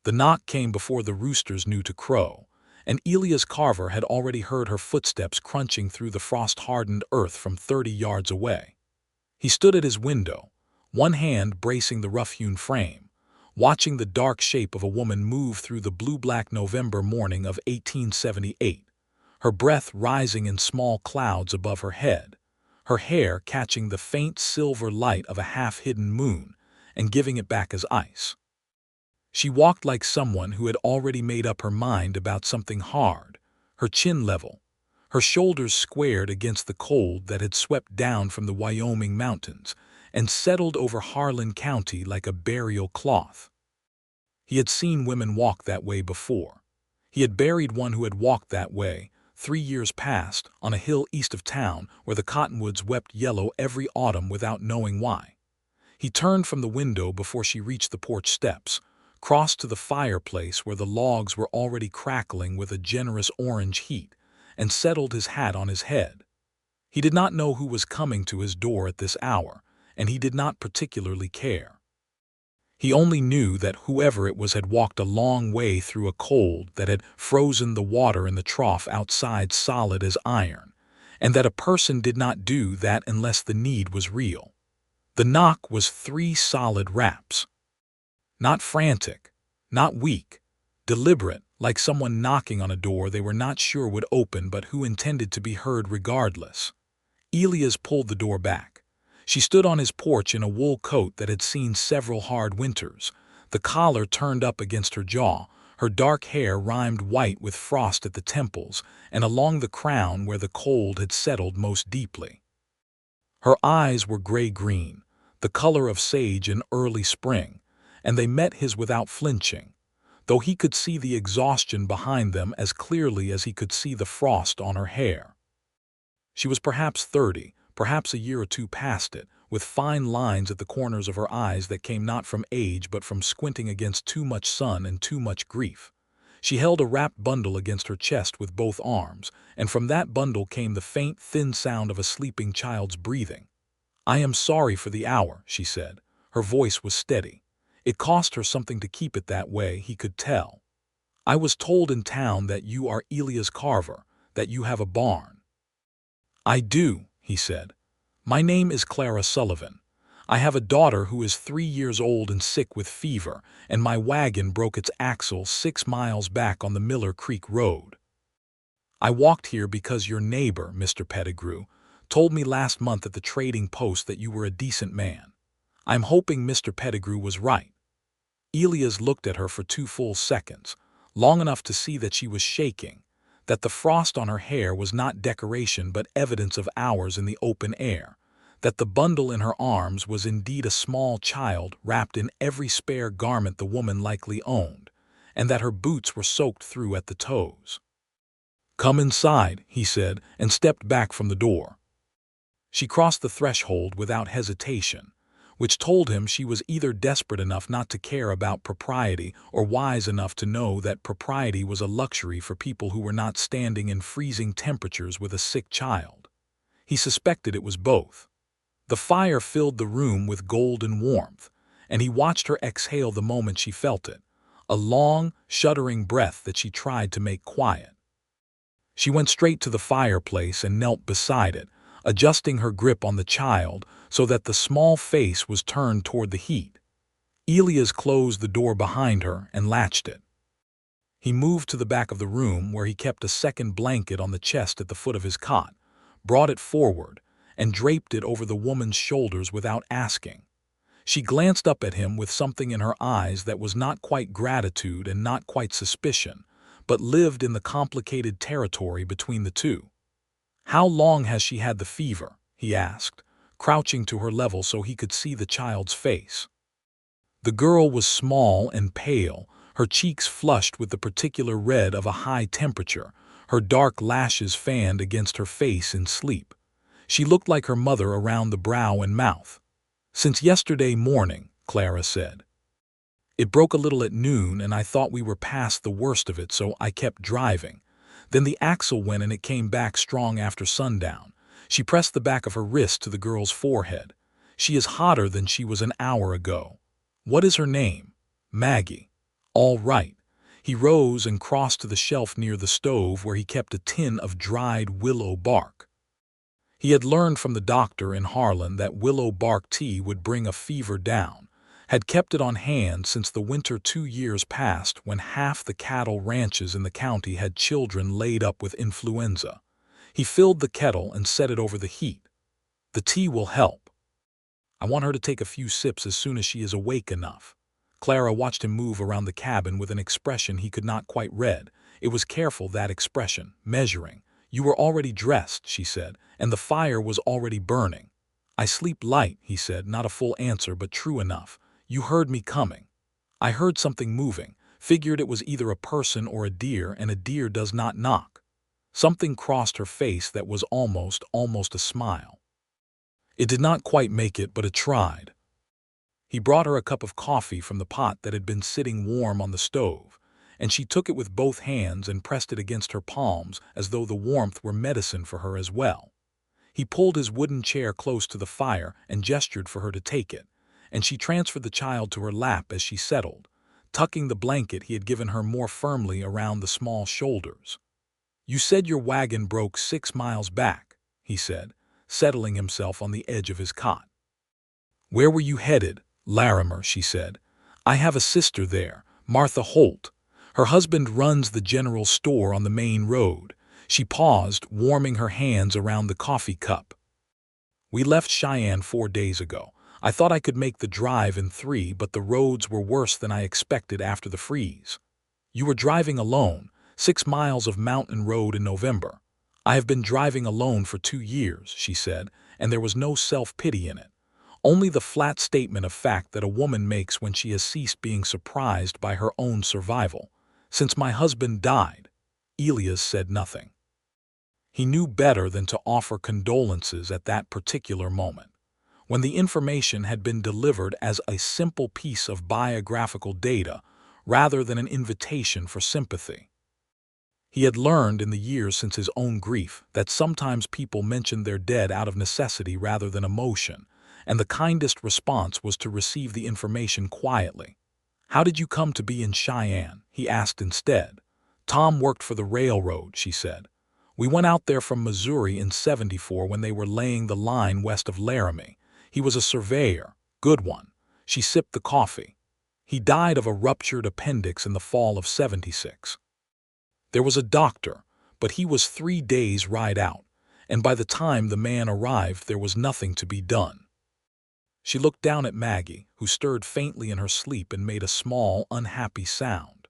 The knock came before the roosters knew to crow, and Elias Carver had already heard her footsteps crunching through the frost-hardened earth from 30 yards away. He stood at his window, one hand bracing the rough-hewn frame, watching the dark shape of a woman move through the blue-black November morning of 1878, her breath rising in small clouds above her head, her hair catching the faint silver light of a half-hidden moon and giving it back as ice. She walked like someone who had already made up her mind about something hard, her chin level, her shoulders squared against the cold that had swept down from the Wyoming mountains and settled over Harlan County like a burial cloth. He had seen women walk that way before. He had buried one who had walked that way 3 years past on a hill east of town where the cottonwoods wept yellow every autumn without knowing why. He turned from the window before she reached the porch steps, crossed to the fireplace where the logs were already crackling with a generous orange heat, and settled his hat on his head. He did not know who was coming to his door at this hour, and he did not particularly care. He only knew that whoever it was had walked a long way through a cold that had frozen the water in the trough outside solid as iron, and that a person did not do that unless the need was real. The knock was 3 solid raps. Not frantic, not weak, deliberate, like someone knocking on a door they were not sure would open but who intended to be heard regardless. Elias pulled the door back. She stood on his porch in a wool coat that had seen several hard winters, the collar turned up against her jaw, her dark hair rimed white with frost at the temples and along the crown where the cold had settled most deeply. Her eyes were gray-green, the color of sage in early spring, and they met his without flinching, though he could see the exhaustion behind them as clearly as he could see the frost on her hair. She was perhaps 30, perhaps a year or two past it, with fine lines at the corners of her eyes that came not from age but from squinting against too much sun and too much grief. She held a wrapped bundle against her chest with both arms, and from that bundle came the faint, thin sound of a sleeping child's breathing. "I am sorry for the hour," she said. Her voice was steady. It cost her something to keep it that way, he could tell. "I was told in town that you are Elias Carver, that you have a barn." "I do," he said. "My name is Clara Sullivan. I have a daughter who is 3 years old and sick with fever, and my wagon broke its axle 6 miles back on the Miller Creek Road. I walked here because your neighbor, Mr. Pettigrew, told me last month at the trading post that you were a decent man. I'm hoping Mr. Pettigrew was right." Elias looked at her for 2 full seconds, long enough to see that she was shaking, that the frost on her hair was not decoration but evidence of hours in the open air, that the bundle in her arms was indeed a small child wrapped in every spare garment the woman likely owned, and that her boots were soaked through at the toes. "Come inside," he said, and stepped back from the door. She crossed the threshold without hesitation, which told him she was either desperate enough not to care about propriety or wise enough to know that propriety was a luxury for people who were not standing in freezing temperatures with a sick child. He suspected it was both. The fire filled the room with golden warmth, and he watched her exhale the moment she felt it, a long, shuddering breath that she tried to make quiet. She went straight to the fireplace and knelt beside it, adjusting her grip on the child so that the small face was turned toward the heat. Elias closed the door behind her and latched it. He moved to the back of the room where he kept a second blanket on the chest at the foot of his cot, brought it forward, and draped it over the woman's shoulders without asking. She glanced up at him with something in her eyes that was not quite gratitude and not quite suspicion, but lived in the complicated territory between the two. "How long has she had the fever?" he asked, crouching to her level so he could see the child's face. The girl was small and pale, her cheeks flushed with the particular red of a high temperature, her dark lashes fanned against her face in sleep. She looked like her mother around the brow and mouth. "Since yesterday morning," Clara said. "It broke a little at noon and I thought we were past the worst of it, so I kept driving. Then the axle went and it came back strong after sundown." She pressed the back of her wrist to the girl's forehead. "She is hotter than she was an hour ago." "What is her name?" "Maggie." All right. He rose and crossed to the shelf near the stove where he kept a tin of dried willow bark. He had learned from the doctor in Harlan that willow bark tea would bring a fever down, had kept it on hand since the winter 2 years past when half the cattle ranches in the county had children laid up with influenza. He filled the kettle and set it over the heat. The tea will help. I want her to take a few sips as soon as she is awake enough. Clara watched him move around the cabin with an expression he could not quite read. It was careful, that expression, measuring. You were already dressed, she said, and the fire was already burning. I sleep light, he said, not a full answer but true enough. You heard me coming. I heard something moving, figured it was either a person or a deer, and a deer does not knock. Something crossed her face that was almost a smile. It did not quite make it, but it tried. He brought her a cup of coffee from the pot that had been sitting warm on the stove, and she took it with both hands and pressed it against her palms as though the warmth were medicine for her as well. He pulled his wooden chair close to the fire and gestured for her to take it, and she transferred the child to her lap as she settled, tucking the blanket he had given her more firmly around the small shoulders. You said your wagon broke 6 miles back, he said, settling himself on the edge of his cot. Where were you headed? Larimer, she said. I have a sister there, Martha Holt. Her husband runs the general store on the main road. She paused, warming her hands around the coffee cup. We left Cheyenne 4 days ago. I thought I could make the drive in 3, but the roads were worse than I expected after the freeze. You were driving alone, 6 miles of mountain road in November. I have been driving alone for 2 years, she said, and there was no self-pity in it. Only the flat statement of fact that a woman makes when she has ceased being surprised by her own survival. Since my husband died, Elias said nothing. He knew better than to offer condolences at that particular moment, when the information had been delivered as a simple piece of biographical data rather than an invitation for sympathy. He had learned in the years since his own grief that sometimes people mentioned their dead out of necessity rather than emotion, and the kindest response was to receive the information quietly. How did you come to be in Cheyenne? He asked instead. Tom worked for the railroad, she said. We went out there from Missouri in '74 when they were laying the line west of Laramie. He was a surveyor, good one. She sipped the coffee. He died of a ruptured appendix in the fall of '76. There was a doctor, but he was 3 days' ride out, and by the time the man arrived there was nothing to be done. She looked down at Maggie, who stirred faintly in her sleep and made a small, unhappy sound.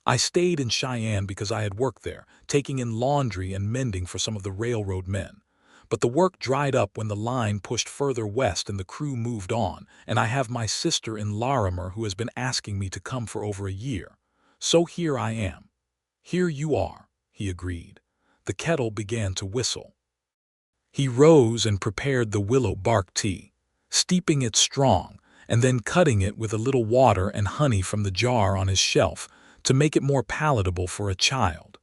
I stayed in Cheyenne because I had worked there, taking in laundry and mending for some of the railroad men. But the work dried up when the line pushed further west and the crew moved on, and I have my sister in Larimer who has been asking me to come for over a year. So here I am. Here you are, he agreed. The kettle began to whistle. He rose and prepared the willow bark tea, steeping it strong, and then cutting it with a little water and honey from the jar on his shelf to make it more palatable for a child.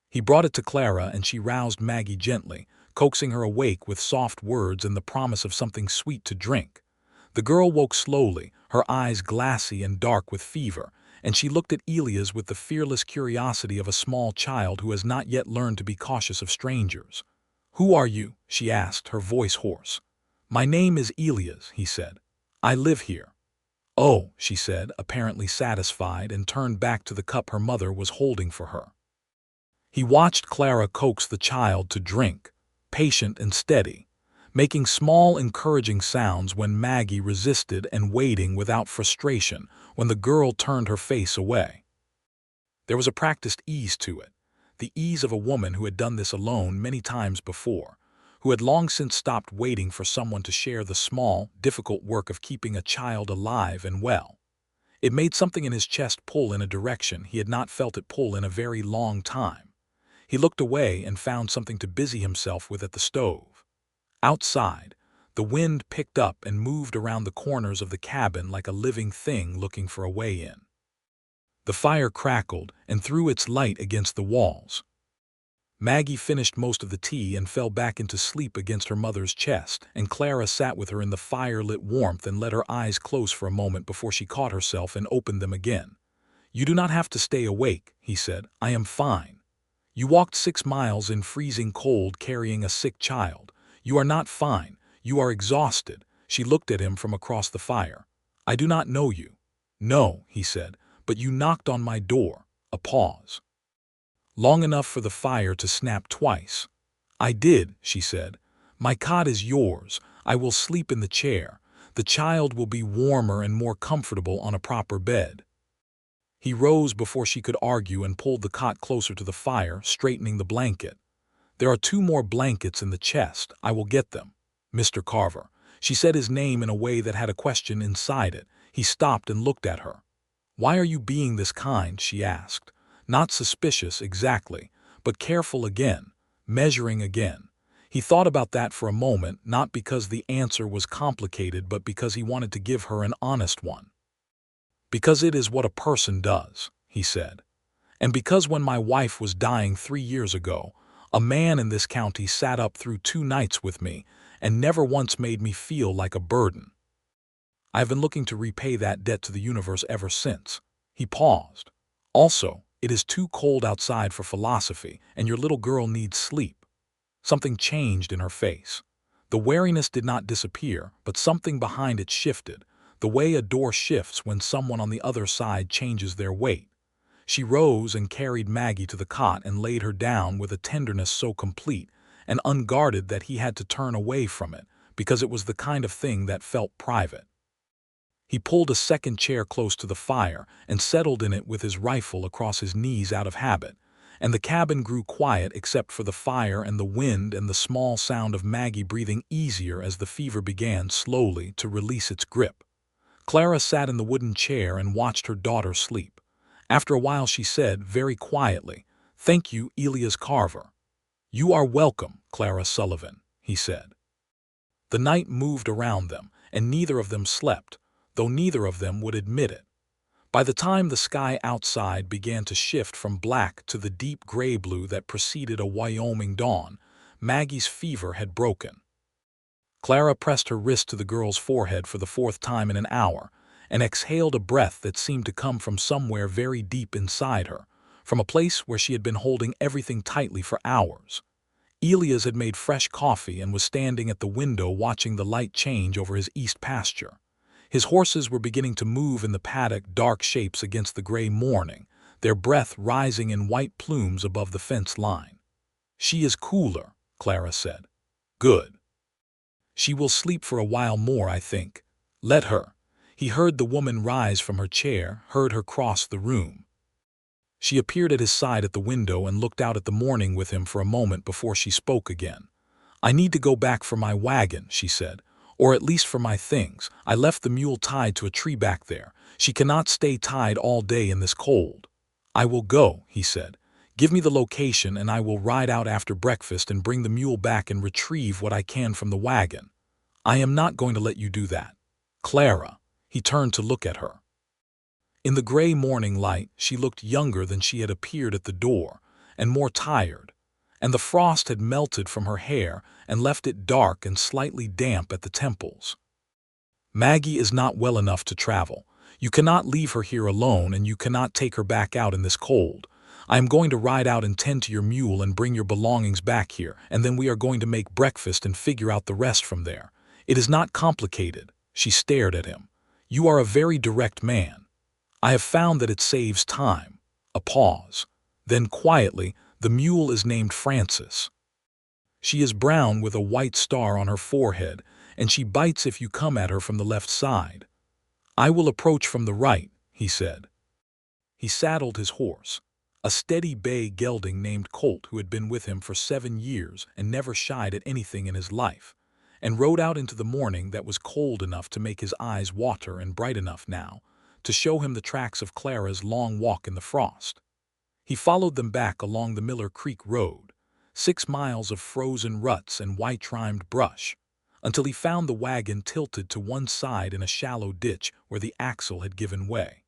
He brought it to Clara, and she roused Maggie gently, coaxing her awake with soft words and the promise of something sweet to drink. The girl woke slowly, her eyes glassy and dark with fever, and she looked at Elias with the fearless curiosity of a small child who has not yet learned to be cautious of strangers. Who are you? She asked, her voice hoarse. My name is Elias, he said. I live here. Oh, she said, apparently satisfied, and turned back to the cup her mother was holding for her. He watched Clara coax the child to drink, patient and steady, making small encouraging sounds when Maggie resisted and waiting without frustration when the girl turned her face away. There was a practiced ease to it, the ease of a woman who had done this alone many times before, who had long since stopped waiting for someone to share the small, difficult work of keeping a child alive and well. It made something in his chest pull in a direction he had not felt it pull in a very long time. He looked away and found something to busy himself with at the stove. Outside, the wind picked up and moved around the corners of the cabin like a living thing looking for a way in. The fire crackled and threw its light against the walls. Maggie finished most of the tea and fell back into sleep against her mother's chest, and Clara sat with her in the fire-lit warmth and let her eyes close for a moment before she caught herself and opened them again. "You do not have to stay awake," he said. "I am fine. You walked 6 miles in freezing cold carrying a sick child. You are not fine. You are exhausted." She looked at him from across the fire. "I do not know you." "No," he said, "but you knocked on my door." A pause. "Long enough for the fire to snap twice." "I did," she said. "My cot is yours. I will sleep in the chair. The child will be warmer and more comfortable on a proper bed." He rose before she could argue and pulled the cot closer to the fire, straightening the blanket. "There are 2 more blankets in the chest. I will get them." "Mr. Carver." She said his name in a way that had a question inside it. He stopped and looked at her. "Why are you being this kind?" she asked. Not suspicious exactly, but careful again, measuring again. He thought about that for a moment, not because the answer was complicated, but because he wanted to give her an honest one. "Because it is what a person does," he said. "And because when my wife was dying 3 years ago, a man in this county sat up through 2 nights with me and never once made me feel like a burden. I have been looking to repay that debt to the universe ever since." He paused. "Also, it is too cold outside for philosophy, and your little girl needs sleep." Something changed in her face. The wariness did not disappear, but something behind it shifted, the way a door shifts when someone on the other side changes their weight. She rose and carried Maggie to the cot and laid her down with a tenderness so complete and unguarded that he had to turn away from it, because it was the kind of thing that felt private. He pulled a second chair close to the fire and settled in it with his rifle across his knees out of habit, and the cabin grew quiet except for the fire and the wind and the small sound of Maggie breathing easier as the fever began slowly to release its grip. Clara sat in the wooden chair and watched her daughter sleep. After a while she said, very quietly, "Thank you, Elias Carver." "You are welcome, Clara Sullivan," he said. The night moved around them, and neither of them slept, though neither of them would admit it. By the time the sky outside began to shift from black to the deep gray blue that preceded a Wyoming dawn, Maggie's fever had broken. Clara pressed her wrist to the girl's forehead for the 4th time in an hour, and exhaled a breath that seemed to come from somewhere very deep inside her, from a place where she had been holding everything tightly for hours. Elias had made fresh coffee and was standing at the window watching the light change over his east pasture. His horses were beginning to move in the paddock, dark shapes against the gray morning, their breath rising in white plumes above the fence line. "She is cooler," Clara said. "Good. She will sleep for a while more, I think. Let her." He heard the woman rise from her chair, heard her cross the room. She appeared at his side at the window and looked out at the morning with him for a moment before she spoke again. "I need to go back for my wagon," she said. "Or at least for my things. I left the mule tied to a tree back there. She cannot stay tied all day in this cold." "I will go," he said. "Give me the location and I will ride out after breakfast and bring the mule back and retrieve what I can from the wagon." "I am not going to let you do that." "Clara." He turned to look at her. In the gray morning light, she looked younger than she had appeared at the door, and more tired, and the frost had melted from her hair and left it dark and slightly damp at the temples. "Maggie is not well enough to travel. You cannot leave her here alone, and you cannot take her back out in this cold. I am going to ride out and tend to your mule and bring your belongings back here, and then we are going to make breakfast and figure out the rest from there. It is not complicated." She stared at him. "You are a very direct man. I have found that it saves time." A pause. Then quietly, "The mule is named Frances. She is brown with a white star on her forehead, and she bites if you come at her from the left side." "I will approach from the right," he said. He saddled his horse, a steady bay gelding named Colt who had been with him for 7 years and never shied at anything in his life, and rode out into the morning that was cold enough to make his eyes water and bright enough now to show him the tracks of Clara's long walk in the frost. He followed them back along the Miller Creek Road, 6 miles of frozen ruts and white-rimed brush, until he found the wagon tilted to one side in a shallow ditch where the axle had given way.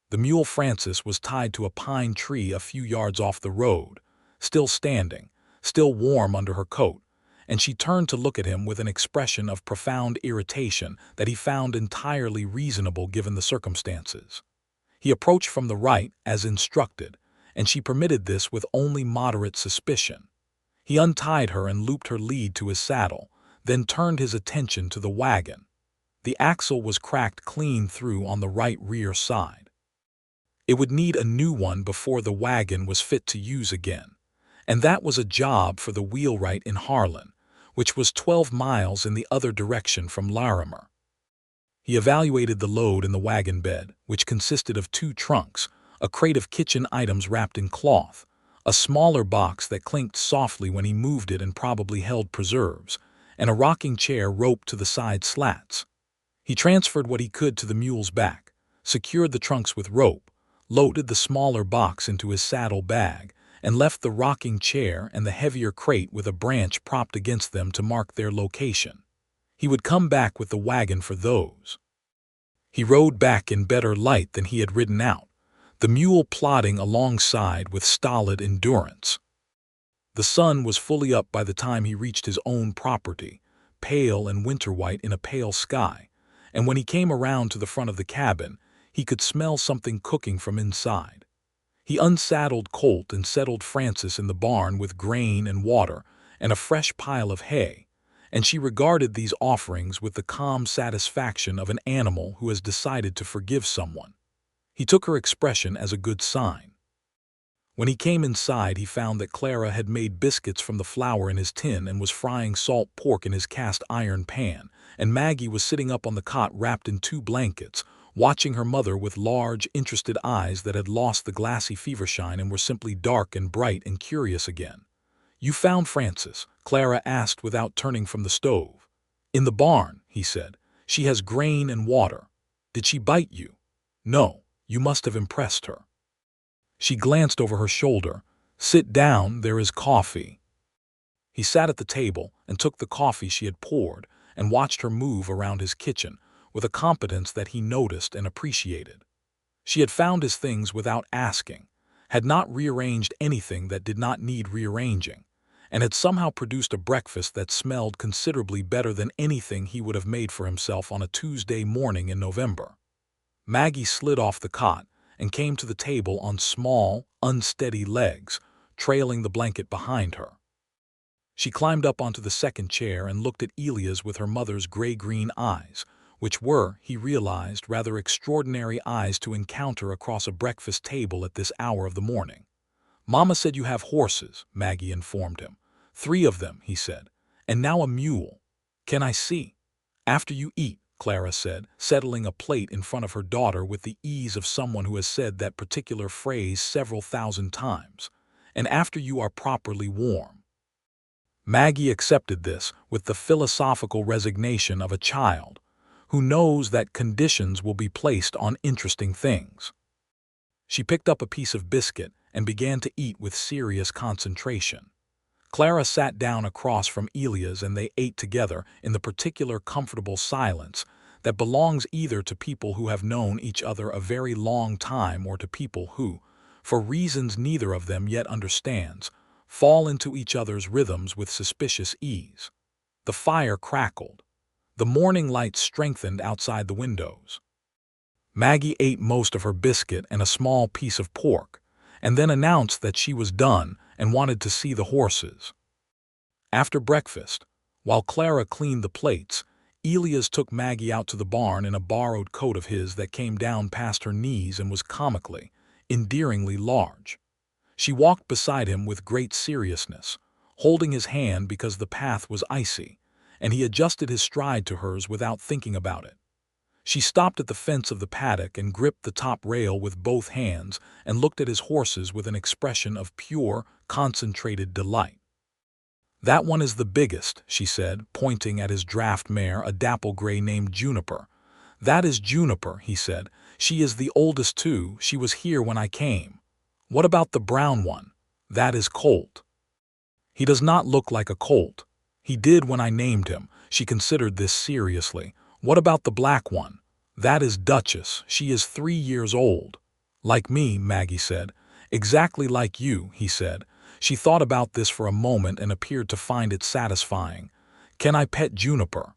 The mule Frances was tied to a pine tree a few yards off the road, still standing, still warm under her coat, and she turned to look at him with an expression of profound irritation that he found entirely reasonable given the circumstances. He approached from the right, as instructed, and she permitted this with only moderate suspicion. He untied her and looped her lead to his saddle, then turned his attention to the wagon. The axle was cracked clean through on the right rear side. It would need a new one before the wagon was fit to use again, and that was a job for the wheelwright in Harlan, which was 12 miles in the other direction from Larimer. He evaluated the load in the wagon bed, which consisted of 2 trunks, a crate of kitchen items wrapped in cloth, a smaller box that clinked softly when he moved it and probably held preserves, and a rocking chair roped to the side slats. He transferred what he could to the mule's back, secured the trunks with rope, loaded the smaller box into his saddle bag, and left the rocking chair and the heavier crate with a branch propped against them to mark their location. He would come back with the wagon for those. He rode back in better light than he had ridden out, the mule plodding alongside with stolid endurance. The sun was fully up by the time he reached his own property, pale and winter-white in a pale sky, and when he came around to the front of the cabin, he could smell something cooking from inside. He unsaddled Colt and settled Frances in the barn with grain and water and a fresh pile of hay, and she regarded these offerings with the calm satisfaction of an animal who has decided to forgive someone. He took her expression as a good sign. When he came inside, he found that Clara had made biscuits from the flour in his tin and was frying salt pork in his cast-iron pan, and Maggie was sitting up on the cot wrapped in 2 blankets, watching her mother with large, interested eyes that had lost the glassy fevershine and were simply dark and bright and curious again. "You found Frances?" Clara asked without turning from the stove. "In the barn," he said. "She has grain and water. Did she bite you?" "No, you must have impressed her." She glanced over her shoulder. "Sit down, there is coffee." He sat at the table and took the coffee she had poured and watched her move around his kitchen with a competence that he noticed and appreciated. She had found his things without asking, had not rearranged anything that did not need rearranging, and had somehow produced a breakfast that smelled considerably better than anything he would have made for himself on a Tuesday morning in November. Maggie slid off the cot and came to the table on small, unsteady legs, trailing the blanket behind her. She climbed up onto the second chair and looked at Elias with her mother's gray-green eyes, which were, he realized, rather extraordinary eyes to encounter across a breakfast table at this hour of the morning. "Mama said you have horses," Maggie informed him. "3 of them," he said, "and now a mule. Can I see?" "After you eat," Clara said, settling a plate in front of her daughter with the ease of someone who has said that particular phrase several thousand times, "and after you are properly warm." Maggie accepted this with the philosophical resignation of a child who knows that conditions will be placed on interesting things. She picked up a piece of biscuit and began to eat with serious concentration. Clara sat down across from Elias and they ate together in the particular comfortable silence that belongs either to people who have known each other a very long time or to people who, for reasons neither of them yet understands, fall into each other's rhythms with suspicious ease. The fire crackled. The morning light strengthened outside the windows. Maggie ate most of her biscuit and a small piece of pork, and then announced that she was done and wanted to see the horses. After breakfast, while Clara cleaned the plates, Elias took Maggie out to the barn in a borrowed coat of his that came down past her knees and was comically, endearingly large. She walked beside him with great seriousness, holding his hand because the path was icy, and he adjusted his stride to hers without thinking about it. She stopped at the fence of the paddock and gripped the top rail with both hands and looked at his horses with an expression of pure, concentrated delight. "That one is the biggest," she said, pointing at his draft mare, a dapple gray named Juniper. "That is Juniper," he said. "She is the oldest too. She was here when I came." "What about the brown one?" "That is Colt." "He does not look like a colt." "He did when I named him." She considered this seriously. "What about the black one?" "That is Duchess. She is 3 years old." "Like me," Maggie said. "Exactly like you," he said. She thought about this for a moment and appeared to find it satisfying. "Can I pet Juniper?"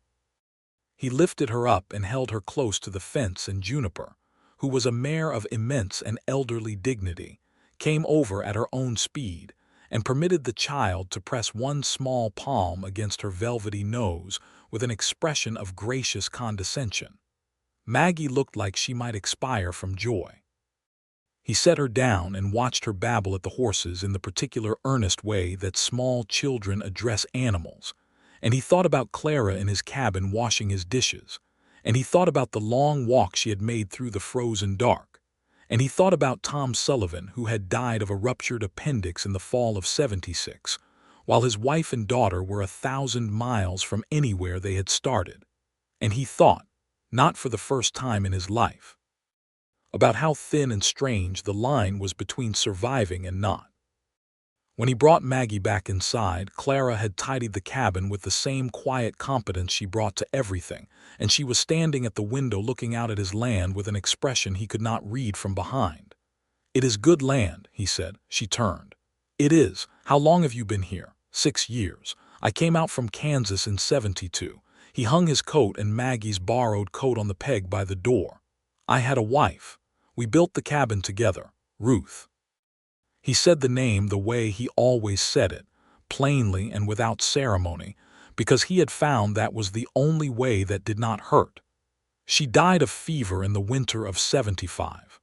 He lifted her up and held her close to the fence, and Juniper, who was a mare of immense and elderly dignity, came over at her own speed and permitted the child to press one small palm against her velvety nose with an expression of gracious condescension. Maggie looked like she might expire from joy. He set her down and watched her babble at the horses in the particular earnest way that small children address animals, and he thought about Clara in his cabin washing his dishes, and he thought about the long walk she had made through the frozen dark, and he thought about Tom Sullivan, who had died of a ruptured appendix in the fall of '76, while his wife and daughter were 1,000 miles from anywhere they had started. And he thought, not for the first time in his life, about how thin and strange the line was between surviving and not. When he brought Maggie back inside, Clara had tidied the cabin with the same quiet competence she brought to everything, and she was standing at the window looking out at his land with an expression he could not read from behind. "It is good land," he said. She turned. "It is. How long have you been here?" 6 years. I came out from Kansas in '72. He hung his coat and Maggie's borrowed coat on the peg by the door. "I had a wife. We built the cabin together. Ruth." He said the name the way he always said it, plainly and without ceremony, because he had found that was the only way that did not hurt. "She died of fever in the winter of '75.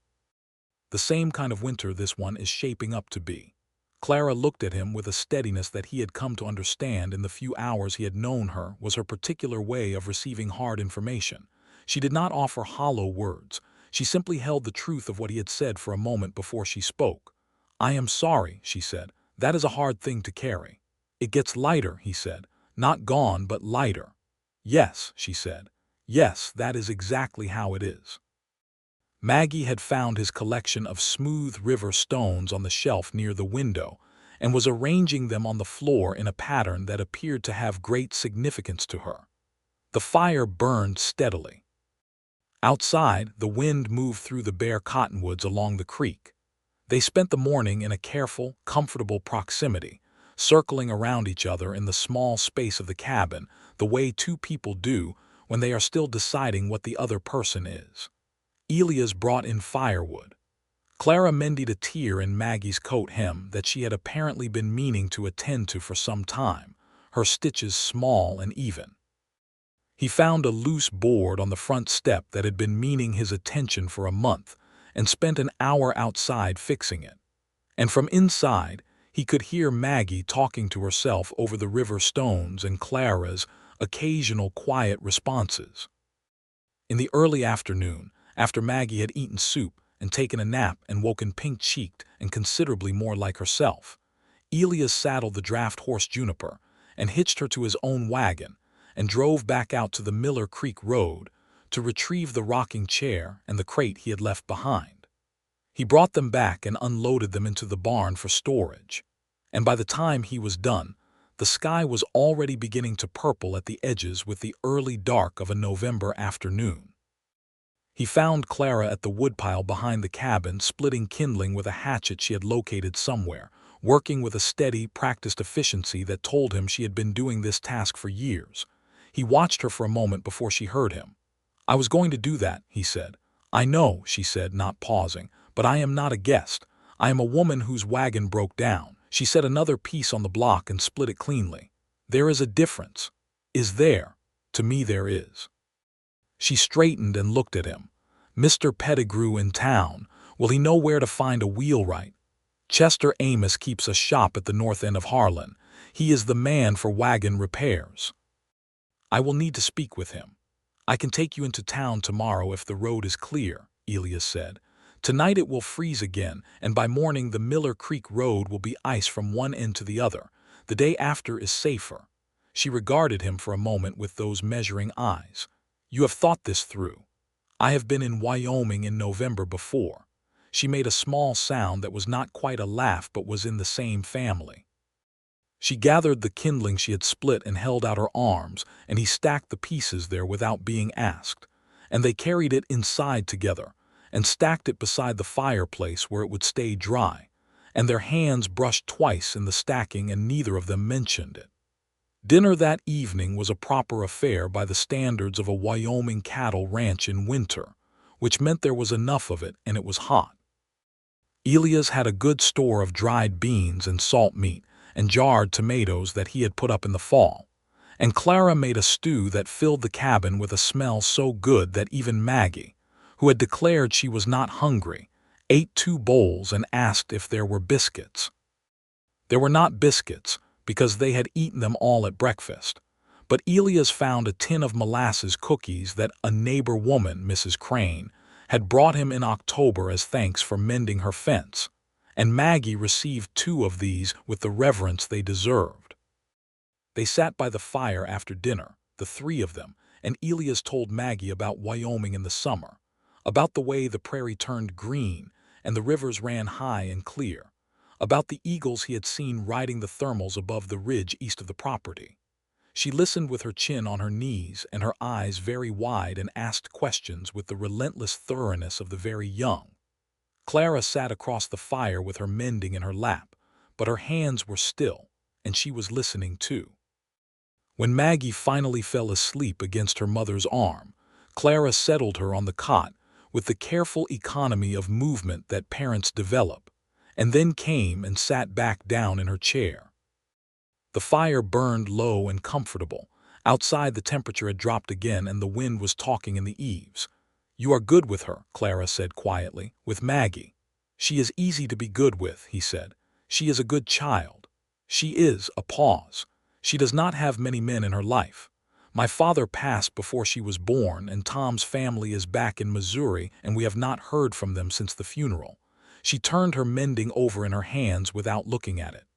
The same kind of winter this one is shaping up to be." Clara looked at him with a steadiness that he had come to understand in the few hours he had known her was her particular way of receiving hard information. She did not offer hollow words. She simply held the truth of what he had said for a moment before she spoke. "I am sorry," she said. "That is a hard thing to carry." "It gets lighter," he said. "Not gone, but lighter." "Yes," she said. "Yes, that is exactly how it is." Maggie had found his collection of smooth river stones on the shelf near the window and was arranging them on the floor in a pattern that appeared to have great significance to her. The fire burned steadily. Outside, the wind moved through the bare cottonwoods along the creek. They spent the morning in a careful, comfortable proximity, circling around each other in the small space of the cabin, the way two people do when they are still deciding what the other person is. Elias brought in firewood. Clara mended a tear in Maggie's coat hem that she had apparently been meaning to attend to for some time, her stitches small and even. He found a loose board on the front step that had been meaning his attention for a month, and spent an hour outside fixing it. And from inside, he could hear Maggie talking to herself over the river stones and Clara's occasional quiet responses. In the early afternoon, after Maggie had eaten soup and taken a nap and woken pink-cheeked and considerably more like herself, Elias saddled the draft horse Juniper and hitched her to his own wagon and drove back out to the Miller Creek Road to retrieve the rocking chair and the crate he had left behind. He brought them back and unloaded them into the barn for storage, and by the time he was done, the sky was already beginning to purple at the edges with the early dark of a November afternoon. He found Clara at the woodpile behind the cabin, splitting kindling with a hatchet she had located somewhere, working with a steady, practiced efficiency that told him she had been doing this task for years. He watched her for a moment before she heard him. "I was going to do that," he said. "I know," she said, not pausing, "but I am not a guest. I am a woman whose wagon broke down." She set another piece on the block and split it cleanly. "There is a difference." "Is there?" "To me there is." She straightened and looked at him. "Mr. Pettigrew in town. Will he know where to find a wheelwright? Chester Amos keeps a shop at the north end of Harlan. He is the man for wagon repairs." "I will need to speak with him." "I can take you into town tomorrow if the road is clear," Elias said. "Tonight it will freeze again, and by morning the Miller Creek Road will be ice from one end to the other. The day after is safer." She regarded him for a moment with those measuring eyes. "You have thought this through." "I have been in Wyoming in November before." She made a small sound that was not quite a laugh but was in the same family. She gathered the kindling she had split and held out her arms, and he stacked the pieces there without being asked. And they carried it inside together, and stacked it beside the fireplace where it would stay dry, and their hands brushed twice in the stacking and neither of them mentioned it. Dinner that evening was a proper affair by the standards of a Wyoming cattle ranch in winter, which meant there was enough of it and it was hot. Elias had a good store of dried beans and salt meat and jarred tomatoes that he had put up in the fall, and Clara made a stew that filled the cabin with a smell so good that even Maggie, who had declared she was not hungry, ate 2 bowls and asked if there were biscuits. There were not biscuits, because they had eaten them all at breakfast, but Elias found a tin of molasses cookies that a neighbor woman, Mrs. Crane, had brought him in October as thanks for mending her fence, and Maggie received 2 of these with the reverence they deserved. They sat by the fire after dinner, the 3 of them, and Elias told Maggie about Wyoming in the summer, about the way the prairie turned green and the rivers ran high and clear, about the eagles he had seen riding the thermals above the ridge east of the property. She listened with her chin on her knees and her eyes very wide and asked questions with the relentless thoroughness of the very young. Clara sat across the fire with her mending in her lap, but her hands were still, and she was listening too. When Maggie finally fell asleep against her mother's arm, Clara settled her on the cot with the careful economy of movement that parents develop, and then came and sat back down in her chair. The fire burned low and comfortable. Outside the temperature had dropped again and the wind was talking in the eaves. "You are good with her," Clara said quietly, "with Maggie." "She is easy to be good with," he said. "She is a good child. She is," a pause. "She does not have many men in her life. My father passed before she was born, and Tom's family is back in Missouri, and we have not heard from them since the funeral." She turned her mending over in her hands without looking at it.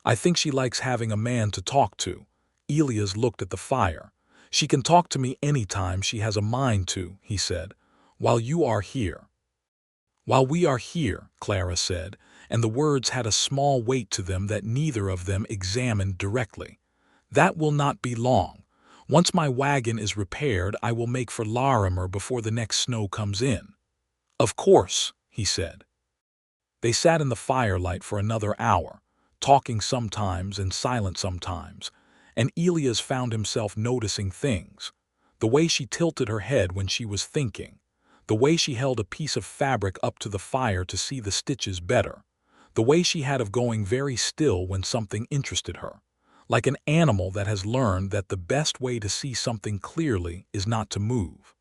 "I think she likes having a man to talk to." Elias looked at the fire. "She can talk to me any time she has a mind to," he said, "while you are here." "While we are here," Clara said, and the words had a small weight to them that neither of them examined directly. "That will not be long. Once my wagon is repaired, I will make for Larimer before the next snow comes in." "Of course," he said. They sat in the firelight for another hour, talking sometimes and silent sometimes, and Elias found himself noticing things. The way she tilted her head when she was thinking, the way she held a piece of fabric up to the fire to see the stitches better, the way she had of going very still when something interested her, like an animal that has learned that the best way to see something clearly is not to move.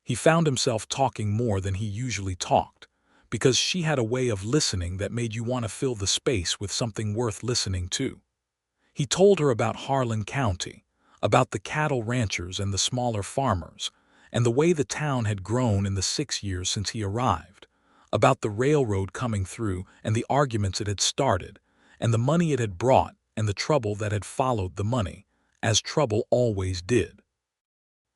He found himself talking more than he usually talked, because she had a way of listening that made you want to fill the space with something worth listening to. He told her about Harlan County, about the cattle ranchers and the smaller farmers, and the way the town had grown in the 6 years since he arrived, about the railroad coming through and the arguments it had started, and the money it had brought and the trouble that had followed the money, as trouble always did.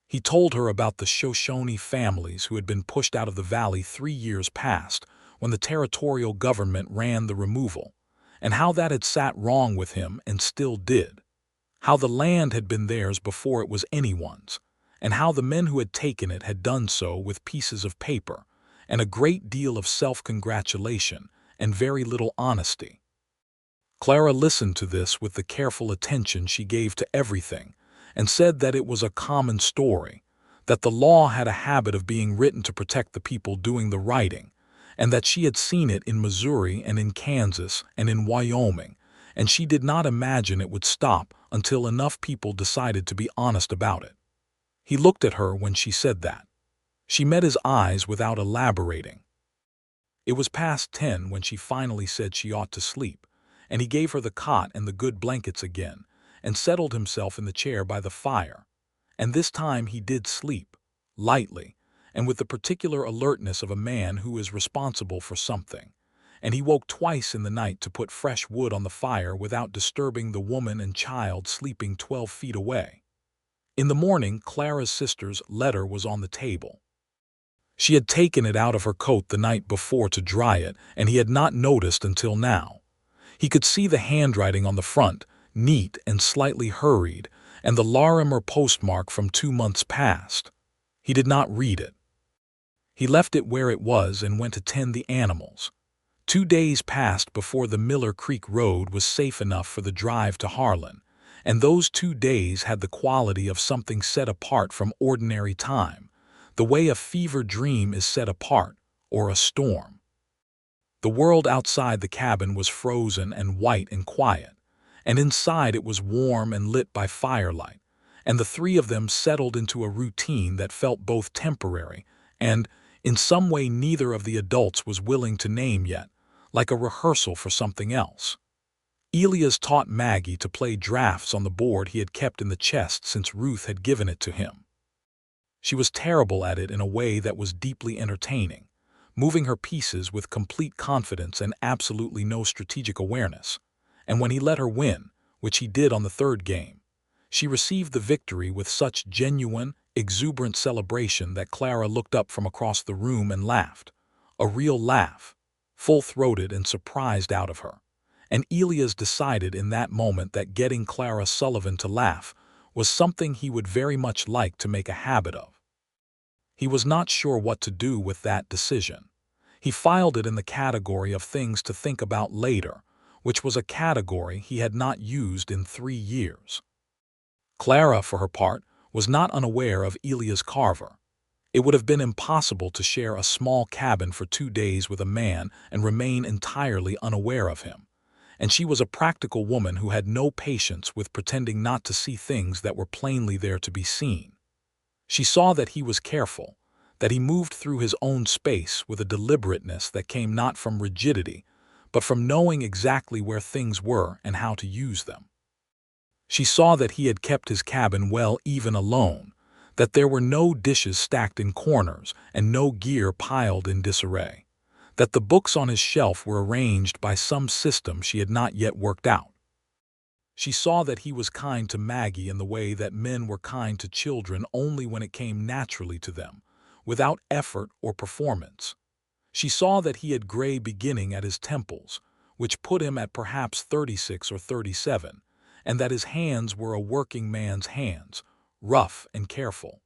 He told her about the Shoshone families who had been pushed out of the valley 3 years past when the territorial government ran the removal, and how that had sat wrong with him and still did, how the land had been theirs before it was anyone's, and how the men who had taken it had done so with pieces of paper and a great deal of self-congratulation and very little honesty. Clara listened to this with the careful attention she gave to everything, and said that it was a common story, that the law had a habit of being written to protect the people doing the writing, and that she had seen it in Missouri and in Kansas and in Wyoming, and she did not imagine it would stop until enough people decided to be honest about it. He looked at her when she said that. She met his eyes without elaborating. It was past 10 when she finally said she ought to sleep, and he gave her the cot and the good blankets again, and settled himself in the chair by the fire. And this time he did sleep, lightly, and with the particular alertness of a man who is responsible for something, and he woke twice in the night to put fresh wood on the fire without disturbing the woman and child sleeping 12 feet away. In the morning, Clara's sister's letter was on the table. She had taken it out of her coat the night before to dry it, and he had not noticed until now. He could see the handwriting on the front, neat and slightly hurried, and the Larimer postmark from 2 months past. He did not read it. He left it where it was and went to tend the animals. 2 days passed before the Miller Creek Road was safe enough for the drive to Harlan, and those 2 days had the quality of something set apart from ordinary time, the way a fever dream is set apart, or a storm. The world outside the cabin was frozen and white and quiet, and inside it was warm and lit by firelight, and the three of them settled into a routine that felt both temporary and, in some way neither of the adults was willing to name yet, like a rehearsal for something else. Elias taught Maggie to play drafts on the board he had kept in the chest since Ruth had given it to him. She was terrible at it in a way that was deeply entertaining, moving her pieces with complete confidence and absolutely no strategic awareness. And when he let her win, which he did on the third game, she received the victory with such genuine, exuberant celebration that Clara looked up from across the room and laughed. A real laugh, full-throated and surprised out of her. And Elias decided in that moment that getting Clara Sullivan to laugh was something he would very much like to make a habit of. He was not sure what to do with that decision. He filed it in the category of things to think about later, which was a category he had not used in 3 years. Clara, for her part, was not unaware of Elias Carver. It would have been impossible to share a small cabin for 2 days with a man and remain entirely unaware of him. And she was a practical woman who had no patience with pretending not to see things that were plainly there to be seen. She saw that he was careful, that he moved through his own space with a deliberateness that came not from rigidity, but from knowing exactly where things were and how to use them. She saw that he had kept his cabin well even alone, that there were no dishes stacked in corners and no gear piled in disarray, that the books on his shelf were arranged by some system she had not yet worked out. She saw that he was kind to Maggie in the way that men were kind to children only when it came naturally to them, without effort or performance. She saw that he had gray beginning at his temples, which put him at perhaps 36 or 37, and that his hands were a working man's hands, rough and careful.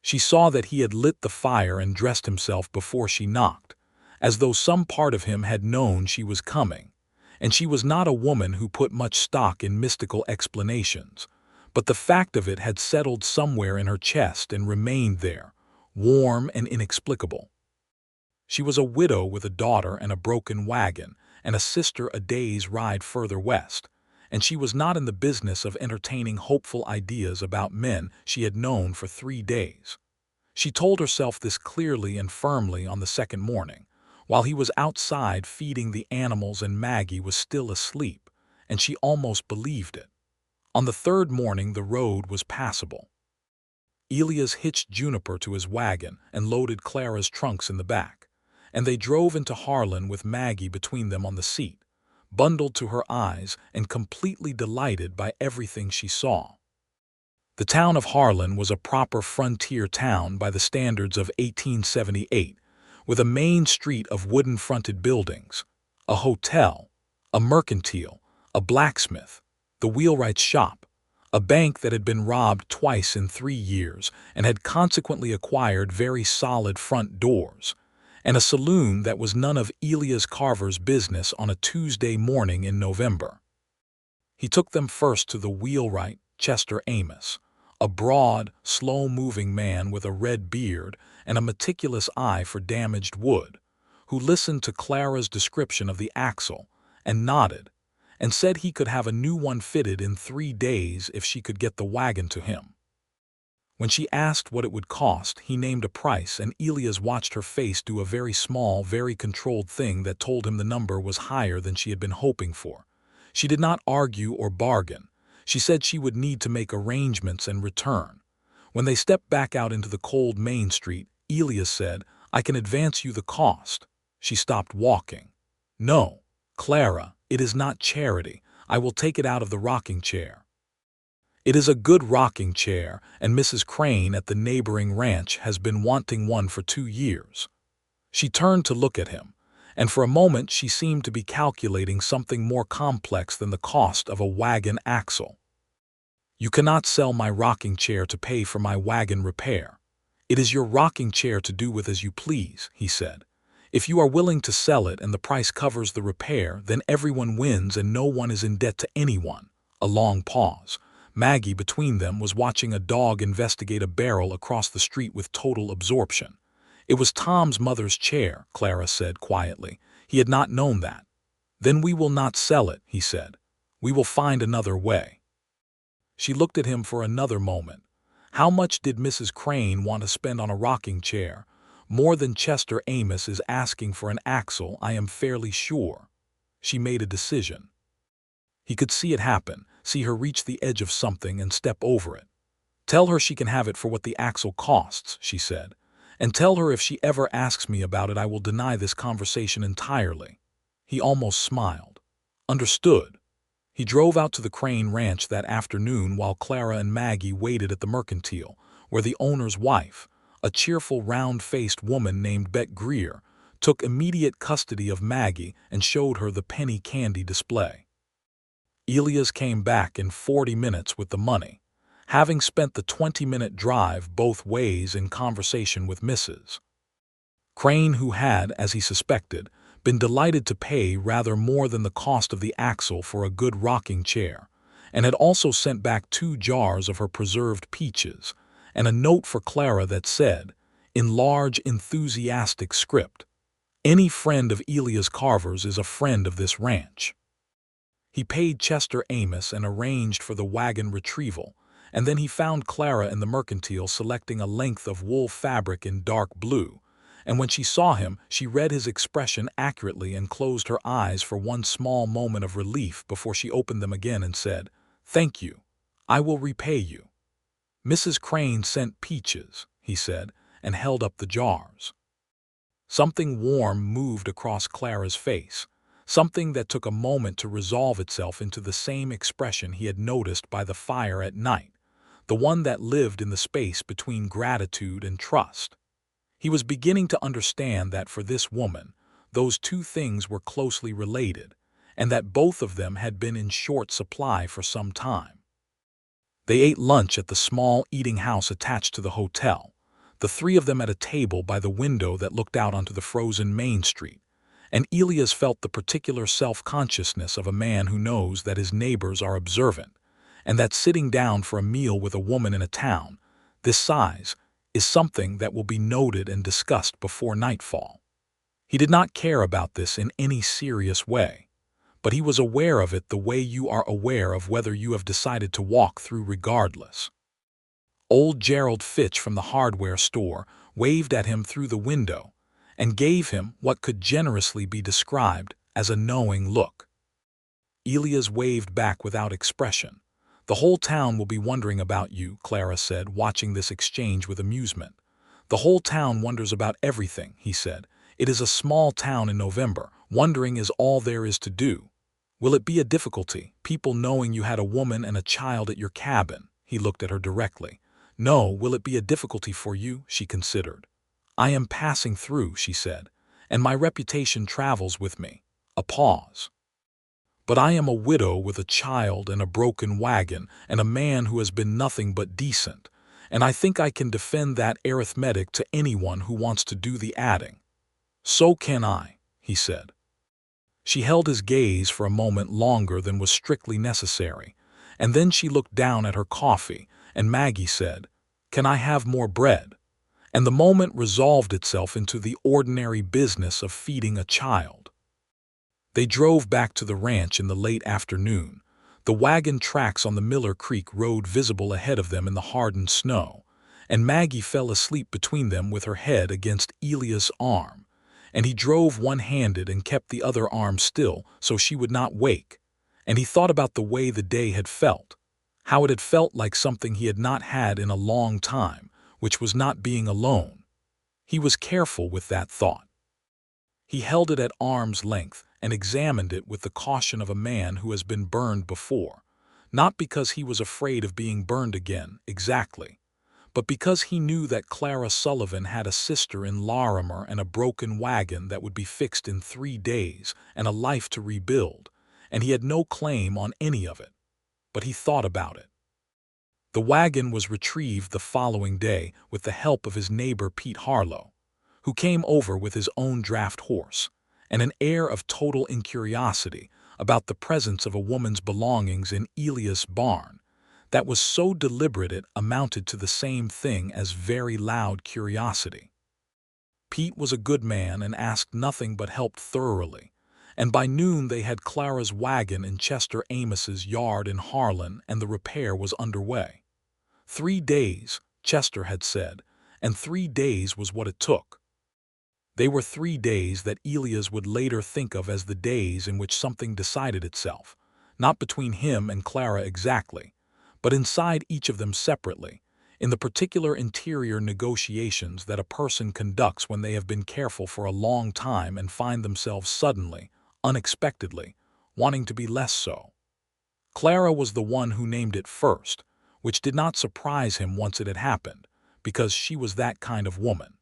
She saw that he had lit the fire and dressed himself before she knocked, as though some part of him had known she was coming, and she was not a woman who put much stock in mystical explanations, but the fact of it had settled somewhere in her chest and remained there, warm and inexplicable. She was a widow with a daughter and a broken wagon, and a sister a day's ride further west, and she was not in the business of entertaining hopeful ideas about men she had known for 3 days. She told herself this clearly and firmly on the second morning, while he was outside feeding the animals and Maggie was still asleep, and she almost believed it. On the third morning the road was passable. Elias hitched Juniper to his wagon and loaded Clara's trunks in the back, and they drove into Harlan with Maggie between them on the seat, bundled to her eyes and completely delighted by everything she saw. The town of Harlan was a proper frontier town by the standards of 1878, with a main street of wooden-fronted buildings, a hotel, a mercantile, a blacksmith, the wheelwright's shop, a bank that had been robbed twice in 3 years and had consequently acquired very solid front doors, and a saloon that was none of Elias Carver's business on a Tuesday morning in November. He took them first to the wheelwright, Chester Amos, a broad, slow-moving man with a red beard and a meticulous eye for damaged wood, who listened to Clara's description of the axle and nodded, and said he could have a new one fitted in 3 days if she could get the wagon to him. When she asked what it would cost, he named a price, and Elias watched her face do a very small, very controlled thing that told him the number was higher than she had been hoping for. She did not argue or bargain. She said she would need to make arrangements and return. When they stepped back out into the cold Main Street, Elias said, "I can advance you the cost." She stopped walking. "No, Clara, it is not charity. I will take it out of the rocking chair." "It is a good rocking chair, and Mrs. Crane at the neighboring ranch has been wanting one for 2 years. She turned to look at him, and for a moment she seemed to be calculating something more complex than the cost of a wagon axle. "You cannot sell my rocking chair to pay for my wagon repair. It is your rocking chair to do with as you please," he said. "If you are willing to sell it and the price covers the repair, then everyone wins and no one is in debt to anyone." A long pause. Maggie, between them, was watching a dog investigate a barrel across the street with total absorption. It was Tom's mother's chair, Clara said quietly. He had not known that. Then we will not sell it, he said. We will find another way. She looked at him for another moment. How much did Mrs. Crane want to spend on a rocking chair? More than Chester Amos is asking for an axle, I am fairly sure. She made a decision. He could see it happen, see her reach the edge of something and step over it. Tell her she can have it for what the axle costs, she said. And tell her if she ever asks me about it, I will deny this conversation entirely. He almost smiled. Understood. He drove out to the Crane Ranch that afternoon while Clara and Maggie waited at the mercantile, where the owner's wife, a cheerful, round-faced woman named Bet Greer, took immediate custody of Maggie and showed her the penny candy display. Elias came back in 40 minutes with the money, having spent the 20-minute drive both ways in conversation with Mrs. Crane, who had, as he suspected, been delighted to pay rather more than the cost of the axle for a good rocking chair, and had also sent back 2 jars of her preserved peaches, and a note for Clara that said, in large, enthusiastic script, "Any friend of Elias Carver's is a friend of this ranch." He paid Chester Amos and arranged for the wagon retrieval, and then he found Clara in the mercantile selecting a length of wool fabric in dark blue, and when she saw him, she read his expression accurately and closed her eyes for one small moment of relief before she opened them again and said, "Thank you. I will repay you." "Mrs. Crane sent peaches," he said, and held up the jars. Something warm moved across Clara's face, something that took a moment to resolve itself into the same expression he had noticed by the fire at night, the one that lived in the space between gratitude and trust. He was beginning to understand that for this woman, those 2 things were closely related, and that both of them had been in short supply for some time. They ate lunch at the small eating house attached to the hotel, the 3 of them at a table by the window that looked out onto the frozen Main Street, and Elias felt the particular self-consciousness of a man who knows that his neighbors are observant, and that sitting down for a meal with a woman in a town this size is something that will be noted and discussed before nightfall. He did not care about this in any serious way, but he was aware of it the way you are aware of whether you have decided to walk through regardless. Old Gerald Fitch from the hardware store waved at him through the window and gave him what could generously be described as a knowing look. Elias waved back without expression. "The whole town will be wondering about you," Clara said, watching this exchange with amusement. "The whole town wonders about everything," he said. "It is a small town in November. Wondering is all there is to do. Will it be a difficulty, people knowing you had a woman and a child at your cabin?" He looked at her directly. "No, will it be a difficulty for you?" She considered. "I am passing through," she said, "and my reputation travels with me." A pause. "But I am a widow with a child and a broken wagon and a man who has been nothing but decent, and I think I can defend that arithmetic to anyone who wants to do the adding." "So can I," he said. She held his gaze for a moment longer than was strictly necessary, and then she looked down at her coffee, and Maggie said, "Can I have more bread?" And the moment resolved itself into the ordinary business of feeding a child. They drove back to the ranch in the late afternoon, the wagon tracks on the Miller Creek road visible ahead of them in the hardened snow, and Maggie fell asleep between them with her head against Elias' arm, and he drove one-handed and kept the other arm still so she would not wake, and he thought about the way the day had felt, how it had felt like something he had not had in a long time, which was not being alone. He was careful with that thought. He held it at arm's length and examined it with the caution of a man who has been burned before, not because he was afraid of being burned again, exactly, but because he knew that Clara Sullivan had a sister in Larimer and a broken wagon that would be fixed in 3 days and a life to rebuild, and he had no claim on any of it. But he thought about it. The wagon was retrieved the following day with the help of his neighbor Pete Harlow, who came over with his own draft horse, and an air of total incuriosity about the presence of a woman's belongings in Elias' barn that was so deliberate it amounted to the same thing as very loud curiosity. Pete was a good man and asked nothing but helped thoroughly, and by noon they had Clara's wagon in Chester Amos's yard in Harlan and the repair was underway. 3 days, Chester had said, and 3 days was what it took. They were 3 days that Elias would later think of as the days in which something decided itself, not between him and Clara exactly, but inside each of them separately, in the particular interior negotiations that a person conducts when they have been careful for a long time and find themselves suddenly, unexpectedly, wanting to be less so. Clara was the one who named it first, which did not surprise him once it had happened, because she was that kind of woman.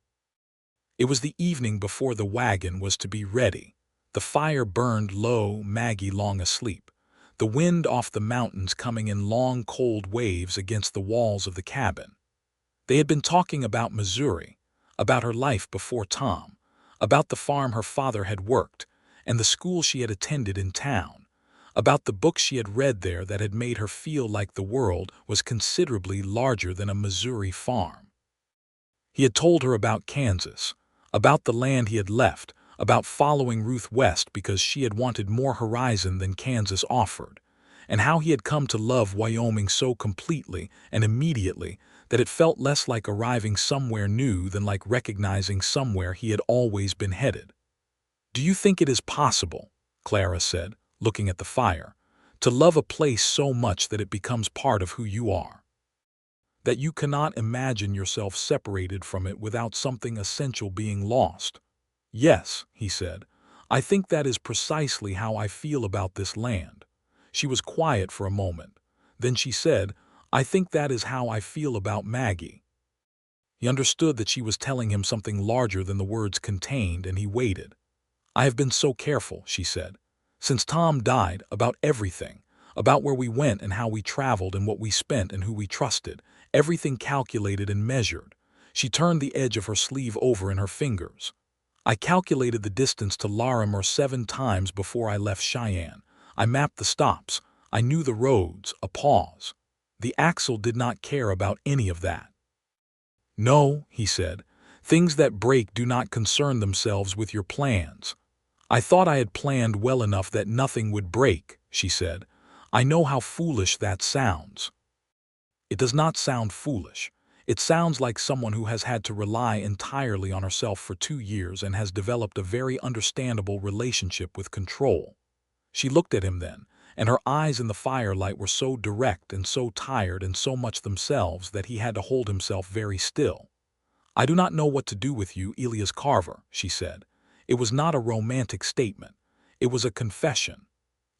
It was the evening before the wagon was to be ready. The fire burned low, Maggie long asleep, the wind off the mountains coming in long cold waves against the walls of the cabin. They had been talking about Missouri, about her life before Tom, about the farm her father had worked, and the school she had attended in town, about the books she had read there that had made her feel like the world was considerably larger than a Missouri farm. He had told her about Kansas, about the land he had left, about following Ruth west because she had wanted more horizon than Kansas offered, and how he had come to love Wyoming so completely and immediately that it felt less like arriving somewhere new than like recognizing somewhere he had always been headed. "Do you think it is possible," Clara said, looking at the fire, "to love a place so much that it becomes part of who you are? That you cannot imagine yourself separated from it without something essential being lost?" "Yes," he said, "I think that is precisely how I feel about this land." She was quiet for a moment. Then she said, "I think that is how I feel about Maggie." He understood that she was telling him something larger than the words contained, and he waited. "I have been so careful," she said, "since Tom died, about everything, about where we went and how we traveled and what we spent and who we trusted, everything calculated and measured." She turned the edge of her sleeve over in her fingers. "I calculated the distance to Larimer 7 times before I left Cheyenne. I mapped the stops. I knew the roads." A pause. "The Axel did not care about any of that." "No," he said, "things that break do not concern themselves with your plans." "I thought I had planned well enough that nothing would break," she said. "I know how foolish that sounds." "It does not sound foolish. It sounds like someone who has had to rely entirely on herself for 2 years and has developed a very understandable relationship with control." She looked at him then, and her eyes in the firelight were so direct and so tired and so much themselves that he had to hold himself very still. "I do not know what to do with you, Elias Carver," she said. It was not a romantic statement. It was a confession.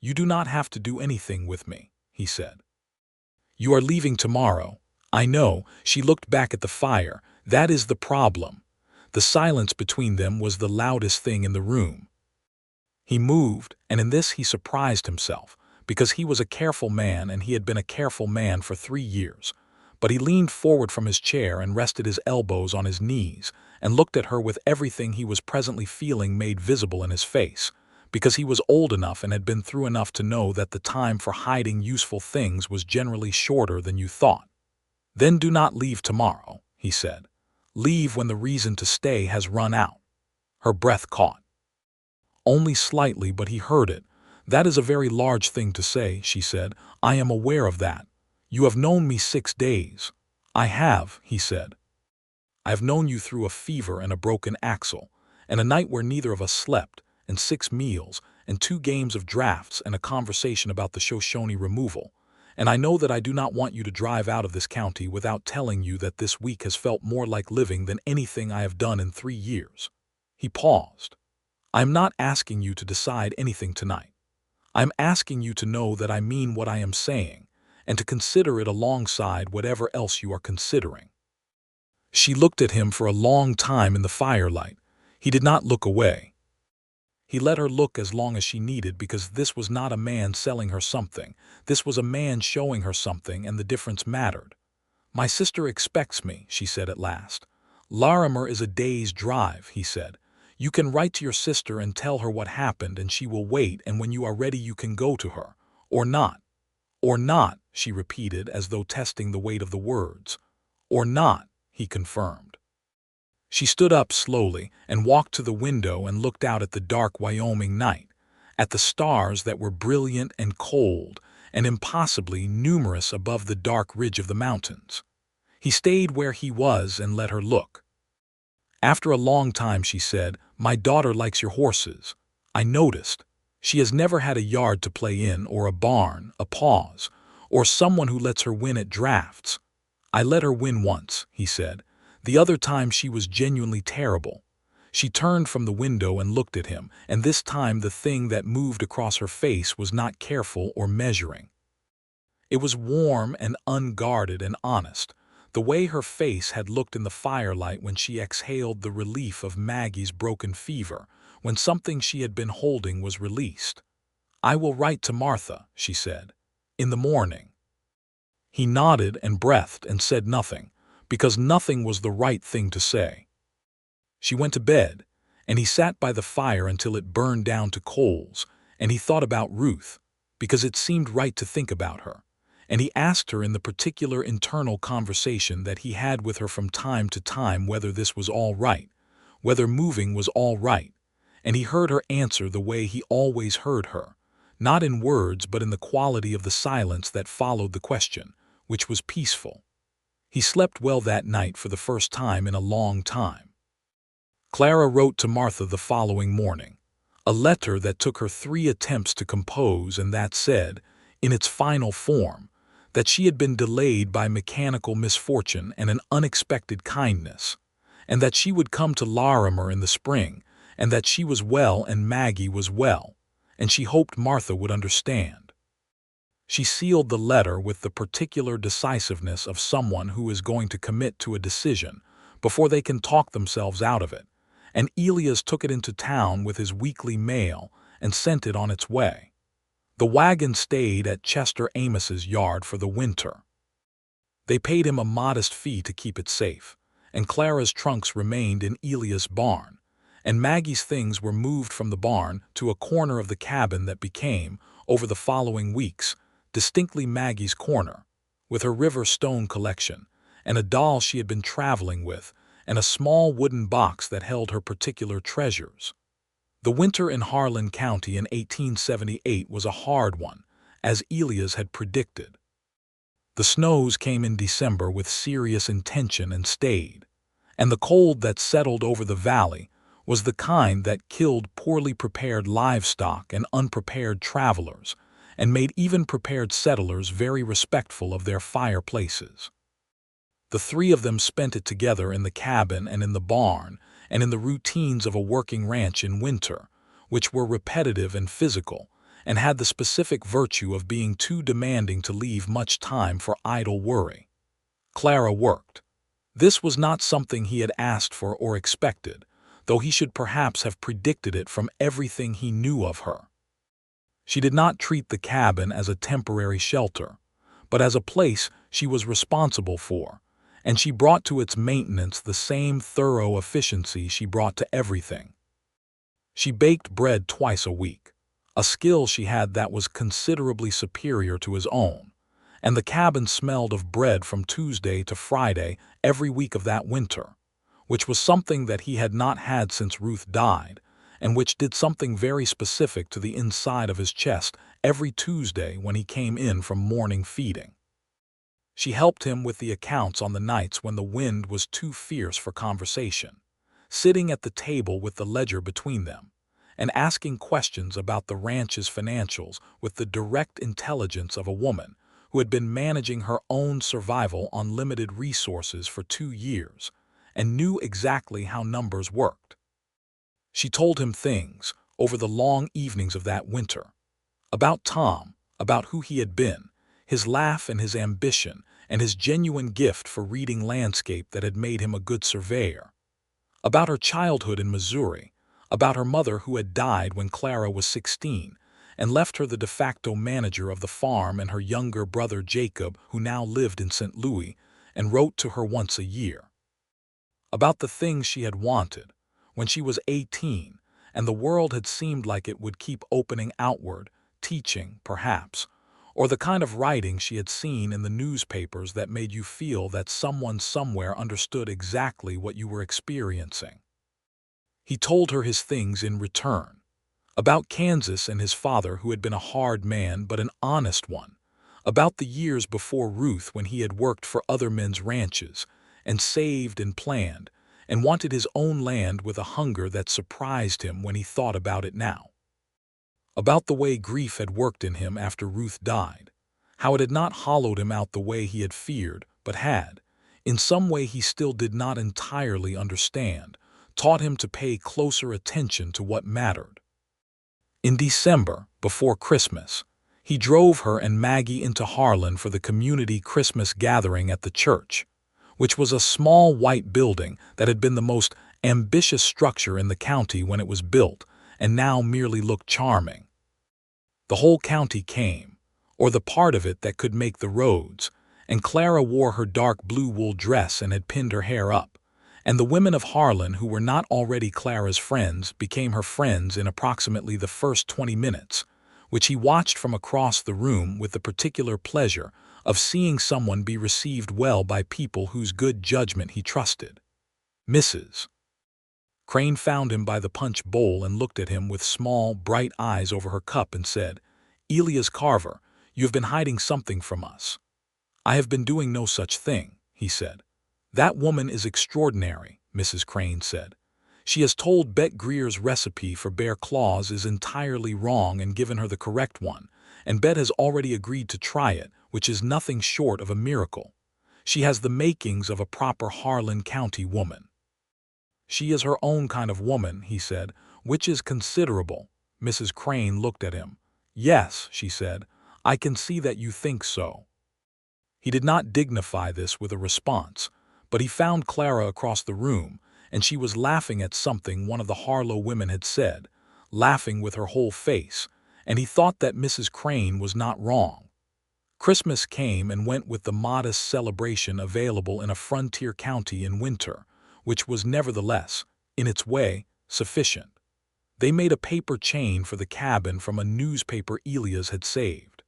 "You do not have to do anything with me," he said. "You are leaving tomorrow." "I know." She looked back at the fire. "That is the problem." The silence between them was the loudest thing in the room. He moved, and in this he surprised himself, because he was a careful man and he had been a careful man for 3 years. But he leaned forward from his chair and rested his elbows on his knees and looked at her with everything he was presently feeling made visible in his face, because he was old enough and had been through enough to know that the time for hiding useful things was generally shorter than you thought. "Then do not leave tomorrow," he said. "Leave when the reason to stay has run out." Her breath caught. Only slightly, but he heard it. "That is a very large thing to say," she said. "I am aware of that. You have known me 6 days." "I have," he said. "I have known you through a fever and a broken axle, and a night where neither of us slept, and 6 meals, and 2 games of draughts and a conversation about the Shoshone removal. And I know that I do not want you to drive out of this county without telling you that this week has felt more like living than anything I have done in 3 years." He paused. "I am not asking you to decide anything tonight. I am asking you to know that I mean what I am saying, and to consider it alongside whatever else you are considering." She looked at him for a long time in the firelight. He did not look away. He let her look as long as she needed, because this was not a man selling her something. This was a man showing her something, and the difference mattered. "My sister expects me," she said at last. "Larimer is a day's drive," he said. "You can write to your sister and tell her what happened, and she will wait, and when you are ready you can go to her. Or not. "Or not," she repeated as though testing the weight of the words. "Or not," he confirmed. She stood up slowly and walked to the window and looked out at the dark Wyoming night, at the stars that were brilliant and cold and impossibly numerous above the dark ridge of the mountains. He stayed where he was and let her look. After a long time she said, "My daughter likes your horses. I noticed. She has never had a yard to play in or a barn, a pause, or someone who lets her win at drafts. I let her win once," he said. "The other time she was genuinely terrible." She turned from the window and looked at him, and this time the thing that moved across her face was not careful or measuring. It was warm and unguarded and honest, the way her face had looked in the firelight when she exhaled the relief of Maggie's broken fever, when something she had been holding was released. "I will write to Martha," she said, "in the morning." He nodded and breathed and said nothing, because nothing was the right thing to say. She went to bed, and he sat by the fire until it burned down to coals, and he thought about Ruth, because it seemed right to think about her, and he asked her in the particular internal conversation that he had with her from time to time whether this was all right, whether moving was all right, and he heard her answer the way he always heard her, not in words but in the quality of the silence that followed the question, which was peaceful. He slept well that night for the first time in a long time. Clara wrote to Martha the following morning, a letter that took her 3 attempts to compose and that said, in its final form, that she had been delayed by mechanical misfortune and an unexpected kindness, and that she would come to Larimer in the spring, and that she was well and Maggie was well, and she hoped Martha would understand. She sealed the letter with the particular decisiveness of someone who is going to commit to a decision before they can talk themselves out of it, and Elias took it into town with his weekly mail and sent it on its way. The wagon stayed at Chester Amos's yard for the winter. They paid him a modest fee to keep it safe, and Clara's trunks remained in Elias' barn, and Maggie's things were moved from the barn to a corner of the cabin that became, over the following weeks, distinctly Maggie's corner, with her river stone collection, and a doll she had been traveling with, and a small wooden box that held her particular treasures. The winter in Harlan County in 1878 was a hard one, as Elias had predicted. The snows came in December with serious intention and stayed, and the cold that settled over the valley was the kind that killed poorly prepared livestock and unprepared travelers, and made even prepared settlers very respectful of their fireplaces. The 3 of them spent it together in the cabin and in the barn, and in the routines of a working ranch in winter, which were repetitive and physical, and had the specific virtue of being too demanding to leave much time for idle worry. Clara worked. This was not something he had asked for or expected, though he should perhaps have predicted it from everything he knew of her. She did not treat the cabin as a temporary shelter, but as a place she was responsible for, and she brought to its maintenance the same thorough efficiency she brought to everything. She baked bread twice a week, a skill she had that was considerably superior to his own, and the cabin smelled of bread from Tuesday to Friday every week of that winter, which was something that he had not had since Ruth died, and which did something very specific to the inside of his chest every Tuesday when he came in from morning feeding. She helped him with the accounts on the nights when the wind was too fierce for conversation, sitting at the table with the ledger between them, and asking questions about the ranch's financials with the direct intelligence of a woman who had been managing her own survival on limited resources for 2 years and knew exactly how numbers worked. She told him things, over the long evenings of that winter, about Tom, about who he had been, his laugh and his ambition, and his genuine gift for reading landscape that had made him a good surveyor, about her childhood in Missouri, about her mother who had died when Clara was 16 and left her the de facto manager of the farm, and her younger brother Jacob, who now lived in St. Louis and wrote to her once a year, about the things she had wanted when she was 18 and the world had seemed like it would keep opening outward, teaching, perhaps, or the kind of writing she had seen in the newspapers that made you feel that someone somewhere understood exactly what you were experiencing. He told her his things in return, about Kansas and his father who had been a hard man but an honest one, about the years before Ruth when he had worked for other men's ranches and saved and planned and wanted his own land with a hunger that surprised him when he thought about it now. About the way grief had worked in him after Ruth died, how it had not hollowed him out the way he had feared, but had, in some way he still did not entirely understand, taught him to pay closer attention to what mattered. In December, before Christmas, he drove her and Maggie into Harlan for the community Christmas gathering at the church, which was a small white building that had been the most ambitious structure in the county when it was built and now merely looked charming. The whole county came, or the part of it that could make the roads, and Clara wore her dark blue wool dress and had pinned her hair up, and the women of Harlan who were not already Clara's friends became her friends in approximately the first 20 minutes, which he watched from across the room with the particular pleasure of seeing someone be received well by people whose good judgment he trusted. Mrs. Crane found him by the punch bowl and looked at him with small, bright eyes over her cup and said, "Elias Carver, you have been hiding something from us." "I have been doing no such thing," he said. "That woman is extraordinary," Mrs. Crane said. "She has told Bet Greer's recipe for bear claws is entirely wrong and given her the correct one, and Bet has already agreed to try it, which is nothing short of a miracle. She has the makings of a proper Harlan County woman." "She is her own kind of woman," he said, "which is considerable." Mrs. Crane looked at him. "Yes," she said, "I can see that you think so." He did not dignify this with a response, but he found Clara across the room, and she was laughing at something one of the Harlow women had said, laughing with her whole face, and he thought that Mrs. Crane was not wrong. Christmas came and went with the modest celebration available in a frontier county in winter, which was nevertheless, in its way, sufficient. They made a paper chain for the cabin from a newspaper Elias had saved.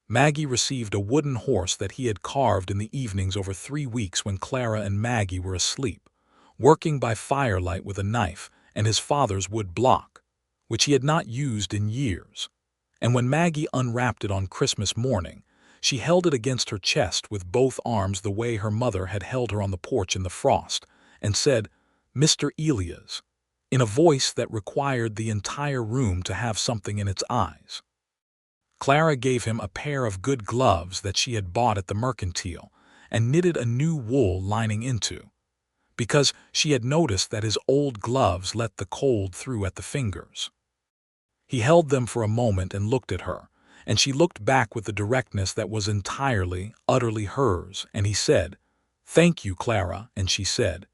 Maggie received a wooden horse that he had carved in the evenings over 3 weeks when Clara and Maggie were asleep, working by firelight with a knife and his father's wood block, which he had not used in years. And when Maggie unwrapped it on Christmas morning, she held it against her chest with both arms the way her mother had held her on the porch in the frost, and said, "Mr. Elias," in a voice that required the entire room to have something in its eyes. Clara gave him a pair of good gloves that she had bought at the mercantile and knitted a new wool lining into, because she had noticed that his old gloves let the cold through at the fingers. He held them for a moment and looked at her, and she looked back with the directness that was entirely, utterly hers, and he said, "Thank you, Clara," and she said,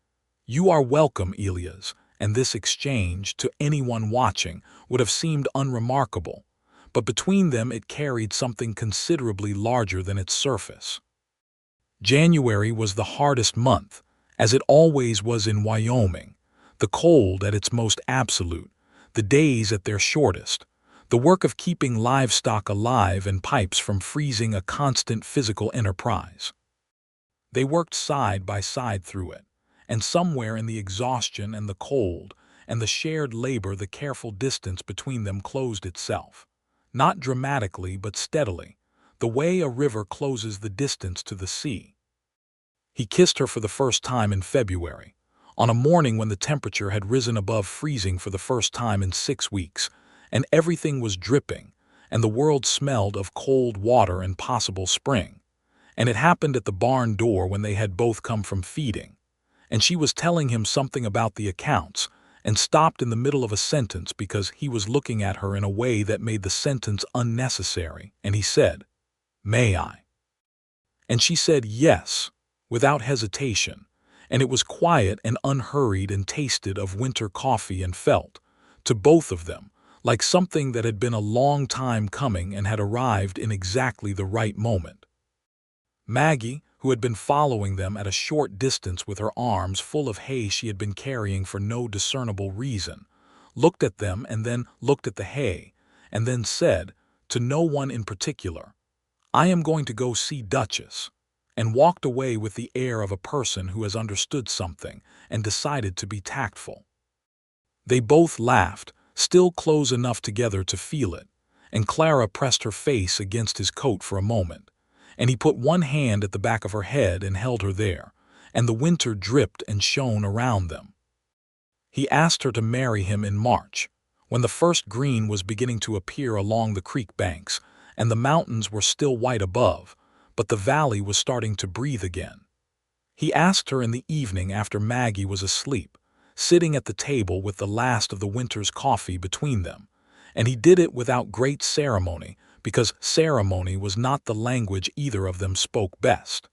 "You are welcome, Elias," and this exchange, to anyone watching, would have seemed unremarkable, but between them it carried something considerably larger than its surface. January was the hardest month, as it always was in Wyoming, the cold at its most absolute, the days at their shortest, the work of keeping livestock alive and pipes from freezing a constant physical enterprise. They worked side by side through it, and somewhere in the exhaustion and the cold and the shared labor the careful distance between them closed itself, not dramatically but steadily, the way a river closes the distance to the sea. He kissed her for the first time in February, on a morning when the temperature had risen above freezing for the first time in 6 weeks, and everything was dripping, and the world smelled of cold water and possible spring. And it happened at the barn door when they had both come from feeding, and she was telling him something about the accounts, and stopped in the middle of a sentence because he was looking at her in a way that made the sentence unnecessary, and he said, "May I?" And she said yes, without hesitation, and it was quiet and unhurried and tasted of winter coffee and felt, to both of them, like something that had been a long time coming and had arrived in exactly the right moment. Maggie, who had been following them at a short distance with her arms full of hay she had been carrying for no discernible reason, looked at them and then looked at the hay, and then said, to no one in particular, I am going to go see Duchess," and walked away with the air of a person who has understood something and decided to be tactful. They both laughed, still close enough together to feel it, and Clara pressed her face against his coat for a moment, and he put one hand at the back of her head and held her there, and the winter dripped and shone around them. He asked her to marry him in March, when the first green was beginning to appear along the creek banks, and the mountains were still white above, but the valley was starting to breathe again. He asked her in the evening after Maggie was asleep, sitting at the table with the last of the winter's coffee between them, and he did it without great ceremony, because ceremony was not the language either of them spoke best.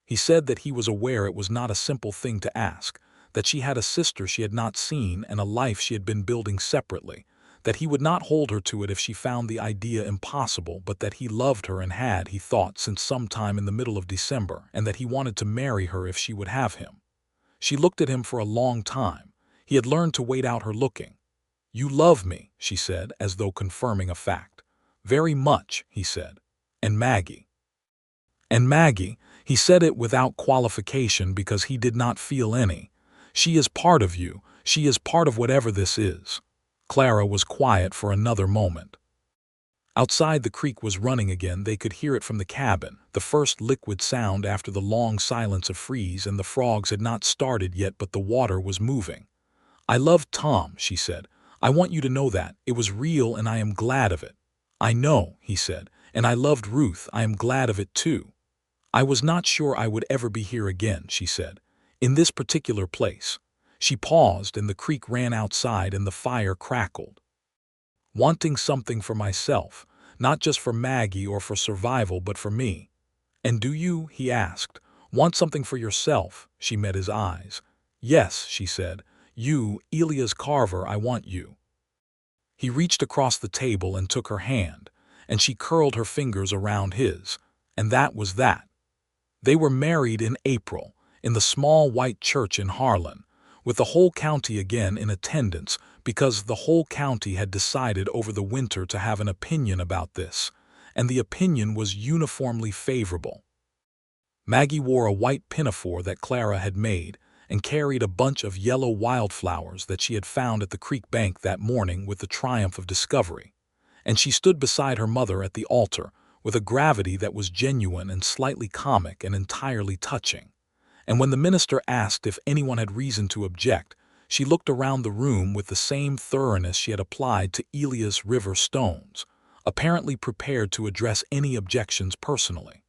He said that he was aware it was not a simple thing to ask, that she had a sister she had not seen and a life she had been building separately, that he would not hold her to it if she found the idea impossible, but that he loved her and had, he thought, since some time in the middle of December, and that he wanted to marry her if she would have him. She looked at him for a long time. He had learned to wait out her looking. "You love me," she said, as though confirming a fact. "Very much," he said. "And Maggie." And Maggie, he said it without qualification because he did not feel any. "She is part of you. She is part of whatever this is." Clara was quiet for another moment. Outside, the creek was running again. They could hear it from the cabin, the first liquid sound after the long silence of freeze, and the frogs had not started yet, but the water was moving. "I loved Tom," she said. "I want you to know that. It was real and I am glad of it." "I know," he said, "and I loved Ruth. I am glad of it too." "I was not sure I would ever be here again," she said, "in this particular place." She paused, and the creek ran outside and the fire crackled. "Wanting something for myself, not just for Maggie or for survival, but for me." "And do you," he asked, "want something for yourself?" She met his eyes. "Yes," she said. "You, Elias Carver, I want you." He reached across the table and took her hand, and she curled her fingers around his, and that was that. They were married in April, in the small white church in Harlan, with the whole county again in attendance, because the whole county had decided over the winter to have an opinion about this, and the opinion was uniformly favorable. Maggie wore a white pinafore that Clara had made, and carried a bunch of yellow wildflowers that she had found at the creek bank that morning with the triumph of discovery, and she stood beside her mother at the altar with a gravity that was genuine and slightly comic and entirely touching. And when the minister asked if anyone had reason to object, she looked around the room with the same thoroughness she had applied to Elias River stones, apparently prepared to address any objections personally.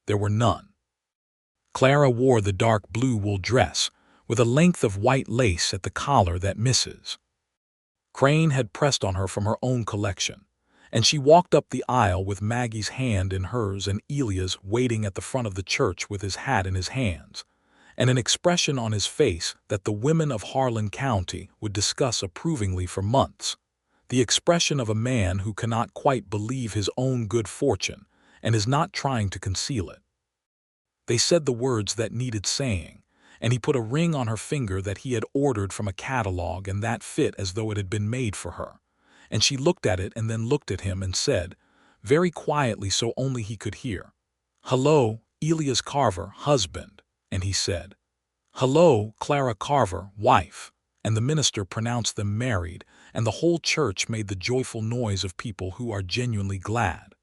There were none. Clara wore the dark blue wool dress, with a length of white lace at the collar that Mrs. Crane had pressed on her from her own collection, and she walked up the aisle with Maggie's hand in hers and Elias waiting at the front of the church with his hat in his hands, and an expression on his face that the women of Harlan County would discuss approvingly for months, the expression of a man who cannot quite believe his own good fortune and is not trying to conceal it. They said the words that needed saying, and he put a ring on her finger that he had ordered from a catalog, and that fit as though it had been made for her. And she looked at it and then looked at him and said, very quietly so only he could hear, "Hello, Elias Carver, husband." And he said, "Hello, Clara Carver, wife." And the minister pronounced them married, and the whole church made the joyful noise of people who are genuinely glad.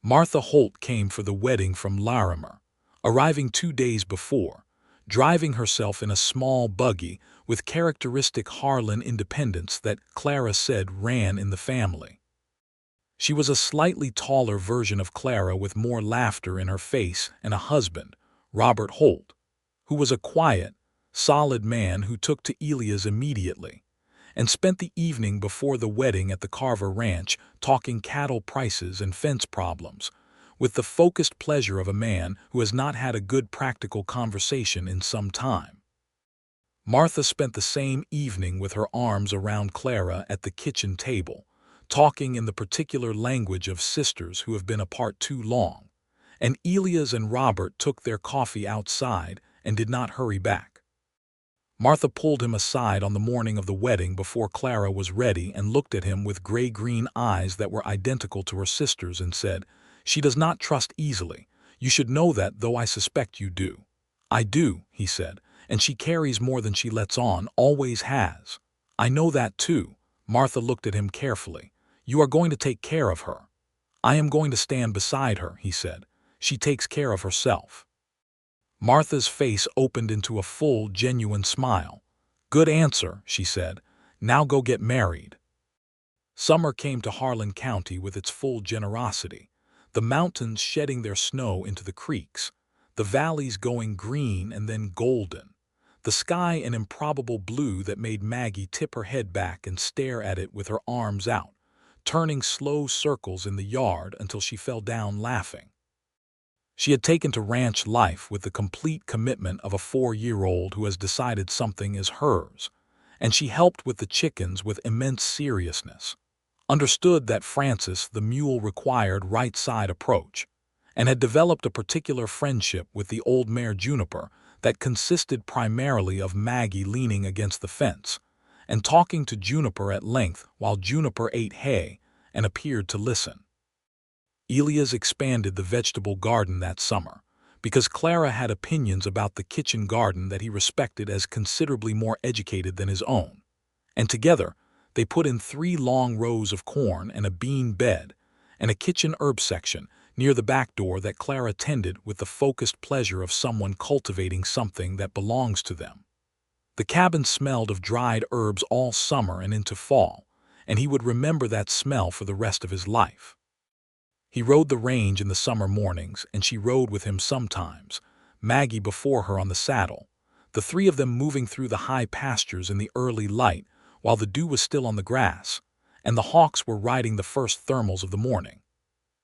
Martha Holt came for the wedding from Larimer, arriving 2 days before, driving herself in a small buggy with characteristic Harlan independence that Clara said ran in the family. She was a slightly taller version of Clara with more laughter in her face and a husband, Robert Holt, who was a quiet, solid man who took to Elias immediately, and spent the evening before the wedding at the Carver Ranch talking cattle prices and fence problems, with the focused pleasure of a man who has not had a good practical conversation in some time. Martha spent the same evening with her arms around Clara at the kitchen table, talking in the particular language of sisters who have been apart too long, and Elias and Robert took their coffee outside and did not hurry back. Martha pulled him aside on the morning of the wedding before Clara was ready and looked at him with gray-green eyes that were identical to her sister's and said, She does not trust easily. You should know that, though I suspect you do." "I do," he said, "and she carries more than she lets on, always has." "I know that too." Martha looked at him carefully. "You are going to take care of her." "I am going to stand beside her," he said. "She takes care of herself." Martha's face opened into a full, genuine smile. "Good answer," she said. "Now go get married." Summer came to Harlan County with its full generosity, the mountains shedding their snow into the creeks, the valleys going green and then golden, the sky an improbable blue that made Maggie tip her head back and stare at it with her arms out, turning slow circles in the yard until she fell down laughing. She had taken to ranch life with the complete commitment of a 4-year-old who has decided something is hers, and she helped with the chickens with immense seriousness, understood that Francis the mule required right-side approach, and had developed a particular friendship with the old mare Juniper that consisted primarily of Maggie leaning against the fence and talking to Juniper at length while Juniper ate hay and appeared to listen. Elias expanded the vegetable garden that summer because Clara had opinions about the kitchen garden that he respected as considerably more educated than his own, and together they put in 3 long rows of corn and a bean bed and a kitchen herb section near the back door that Clara tended with the focused pleasure of someone cultivating something that belongs to them. The cabin smelled of dried herbs all summer and into fall, and he would remember that smell for the rest of his life. He rode the range in the summer mornings, and she rode with him sometimes, Maggie before her on the saddle, the 3 of them moving through the high pastures in the early light while the dew was still on the grass, and the hawks were riding the first thermals of the morning.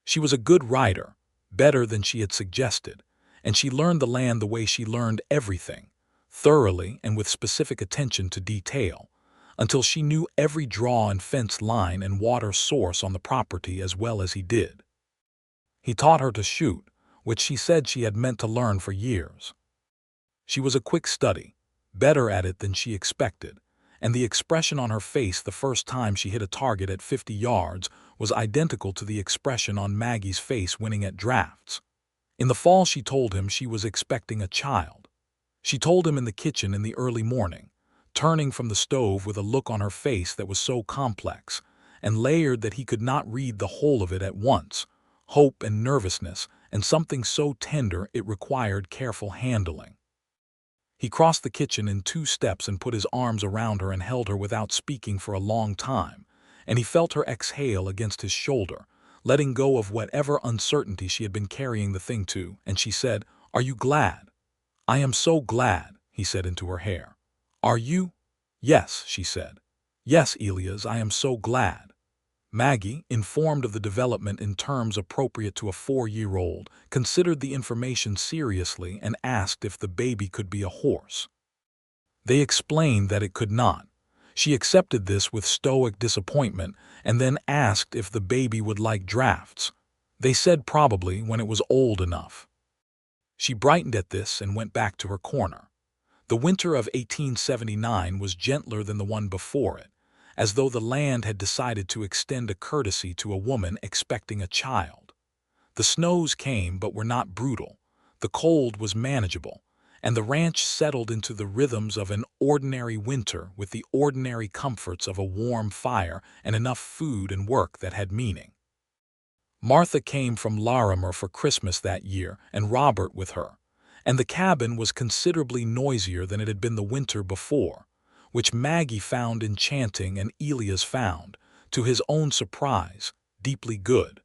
She was a good rider, better than she had suggested, and she learned the land the way she learned everything, thoroughly and with specific attention to detail, until she knew every draw and fence line and water source on the property as well as he did. He taught her to shoot, which she said she had meant to learn for years. She was a quick study, better at it than she expected, and the expression on her face the first time she hit a target at 50 yards was identical to the expression on Maggie's face winning at drafts. In the fall she told him she was expecting a child. She told him in the kitchen in the early morning, turning from the stove with a look on her face that was so complex and layered that he could not read the whole of it at once, hope and nervousness, and something so tender it required careful handling. He crossed the kitchen in 2 steps and put his arms around her and held her without speaking for a long time, and he felt her exhale against his shoulder, letting go of whatever uncertainty she had been carrying the thing to, and she said, "Are you glad?" "I am so glad," he said into her hair. "Are you?" "Yes," she said. "Yes, Elias, I am so glad." Maggie, informed of the development in terms appropriate to a 4-year-old, considered the information seriously and asked if the baby could be a horse. They explained that it could not. She accepted this with stoic disappointment and then asked if the baby would like drafts. They said probably when it was old enough. She brightened at this and went back to her corner. The winter of 1879 was gentler than the one before it, as though the land had decided to extend a courtesy to a woman expecting a child. The snows came but were not brutal, the cold was manageable, and the ranch settled into the rhythms of an ordinary winter with the ordinary comforts of a warm fire and enough food and work that had meaning. Martha came from Larimer for Christmas that year, and Robert with her, and the cabin was considerably noisier than it had been the winter before, which Maggie found enchanting and Elias found, to his own surprise, deeply good.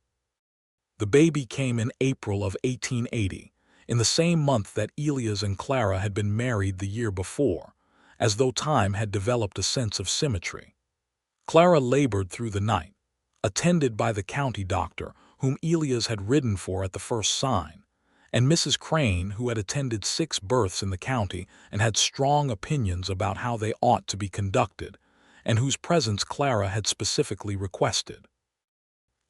The baby came in April of 1880, in the same month that Elias and Clara had been married the year before, as though time had developed a sense of symmetry. Clara labored through the night, attended by the county doctor, whom Elias had ridden for at the first sign, and Mrs. Crane, who had attended 6 births in the county and had strong opinions about how they ought to be conducted, and whose presence Clara had specifically requested.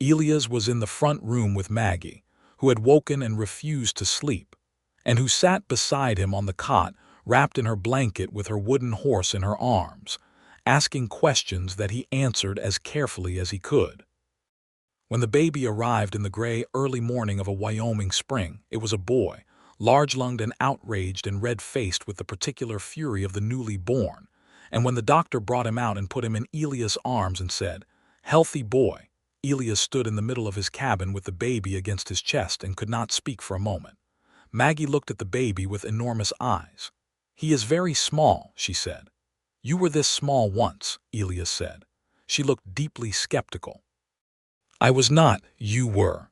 Elias was in the front room with Maggie, who had woken and refused to sleep, and who sat beside him on the cot, wrapped in her blanket with her wooden horse in her arms, asking questions that he answered as carefully as he could. When the baby arrived in the gray early morning of a Wyoming spring, it was a boy, large-lunged and outraged and red-faced with the particular fury of the newly born. And when the doctor brought him out and put him in Elias' arms and said, "Healthy boy," Elias stood in the middle of his cabin with the baby against his chest and could not speak for a moment. Maggie looked at the baby with enormous eyes. "He is very small," she said. "You were this small once," Elias said. She looked deeply skeptical. "I was not, you were."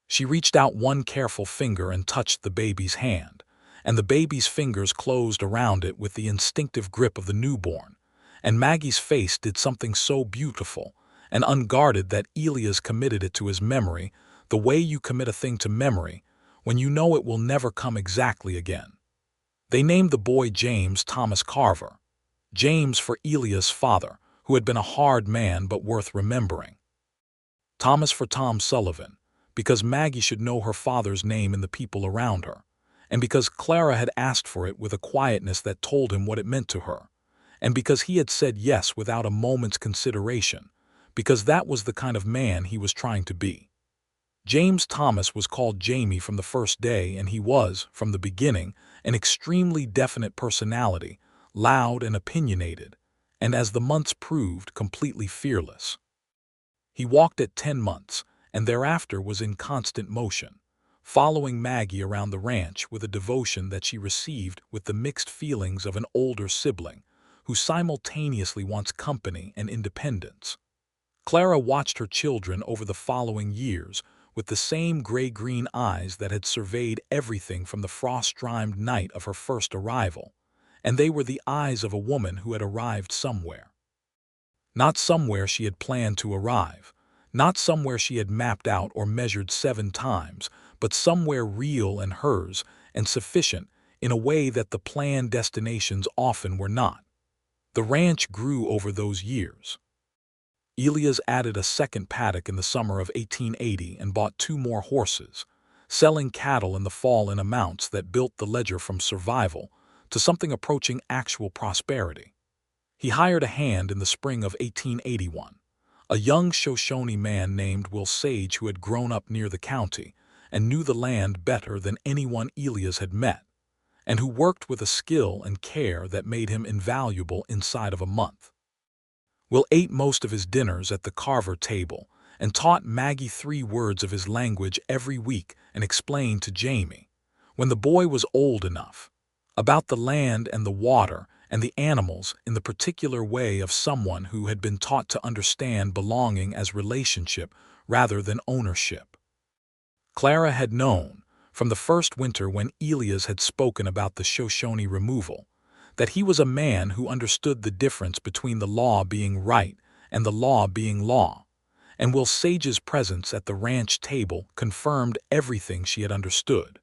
She reached out one careful finger and touched the baby's hand, and the baby's fingers closed around it with the instinctive grip of the newborn, and Maggie's face did something so beautiful and unguarded that Elias committed it to his memory, the way you commit a thing to memory when you know it will never come exactly again. They named the boy James Thomas Carver, James for Elias' father, who had been a hard man but worth remembering. Thomas for Tom Sullivan, because Maggie should know her father's name and the people around her, and because Clara had asked for it with a quietness that told him what it meant to her, and because he had said yes without a moment's consideration, because that was the kind of man he was trying to be. James Thomas was called Jamie from the first day, and he was, from the beginning, an extremely definite personality, loud and opinionated, and as the months proved, completely fearless. He walked at 10 months, and thereafter was in constant motion, following Maggie around the ranch with a devotion that she received with the mixed feelings of an older sibling who simultaneously wants company and independence. Clara watched her children over the following years with the same gray-green eyes that had surveyed everything from the frost-rimed night of her first arrival, and they were the eyes of a woman who had arrived somewhere. Not somewhere she had planned to arrive, not somewhere she had mapped out or measured 7 times, but somewhere real and hers and sufficient in a way that the planned destinations often were not. The ranch grew over those years. Elias added a second paddock in the summer of 1880 and bought 2 more horses, selling cattle in the fall in amounts that built the ledger from survival to something approaching actual prosperity. He hired a hand in the spring of 1881, a young Shoshone man named Will Sage who had grown up near the county and knew the land better than anyone Elias had met, and who worked with a skill and care that made him invaluable inside of a month. Will ate most of his dinners at the Carver table and taught Maggie 3 words of his language every week and explained to Jamie, when the boy was old enough, about the land and the water and the animals in the particular way of someone who had been taught to understand belonging as relationship rather than ownership. Clara had known, from the first winter when Elias had spoken about the Shoshone removal, that he was a man who understood the difference between the law being right and the law being law, and Will Sage's presence at the ranch table confirmed everything she had understood.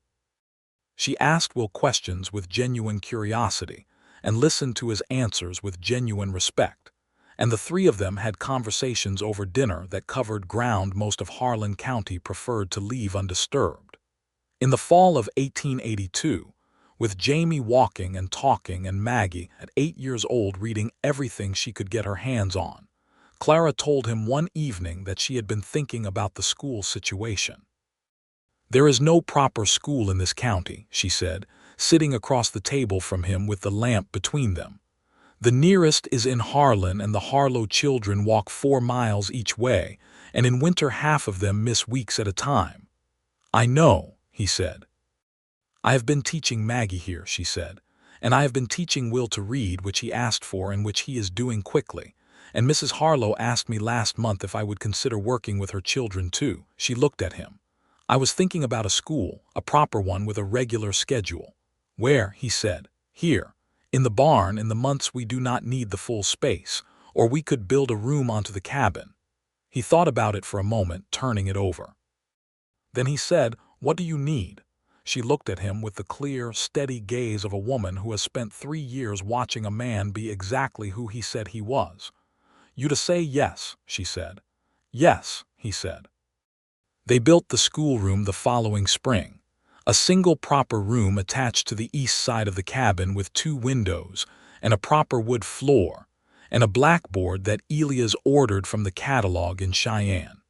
She asked Will questions with genuine curiosity and listened to his answers with genuine respect, and the 3 of them had conversations over dinner that covered ground most of Harlan County preferred to leave undisturbed. In the fall of 1882, with Jamie walking and talking and Maggie at 8 years old reading everything she could get her hands on, Clara told him one evening that she had been thinking about the school situation. "There is no proper school in this county," she said, sitting across the table from him with the lamp between them. "The nearest is in Harlan, and the Harlow children walk 4 miles each way, and in winter half of them miss weeks at a time." "I know," he said. "I have been teaching Maggie here," she said, "and I have been teaching Will to read, which he asked for and which he is doing quickly, and Mrs. Harlow asked me last month if I would consider working with her children too." She looked at him. "I was thinking about a school, a proper one with a regular schedule." "Where?" he said. "Here, in the barn, in the months we do not need the full space, or we could build a room onto the cabin." He thought about it for a moment, turning it over. Then he said, "What do you need?" She looked at him with the clear, steady gaze of a woman who has spent 3 years watching a man be exactly who he said he was. "You to say yes," she said. "Yes," he said. They built the schoolroom the following spring, a single proper room attached to the east side of the cabin with 2 windows and a proper wood floor and a blackboard that Elias ordered from the catalog in Cheyenne.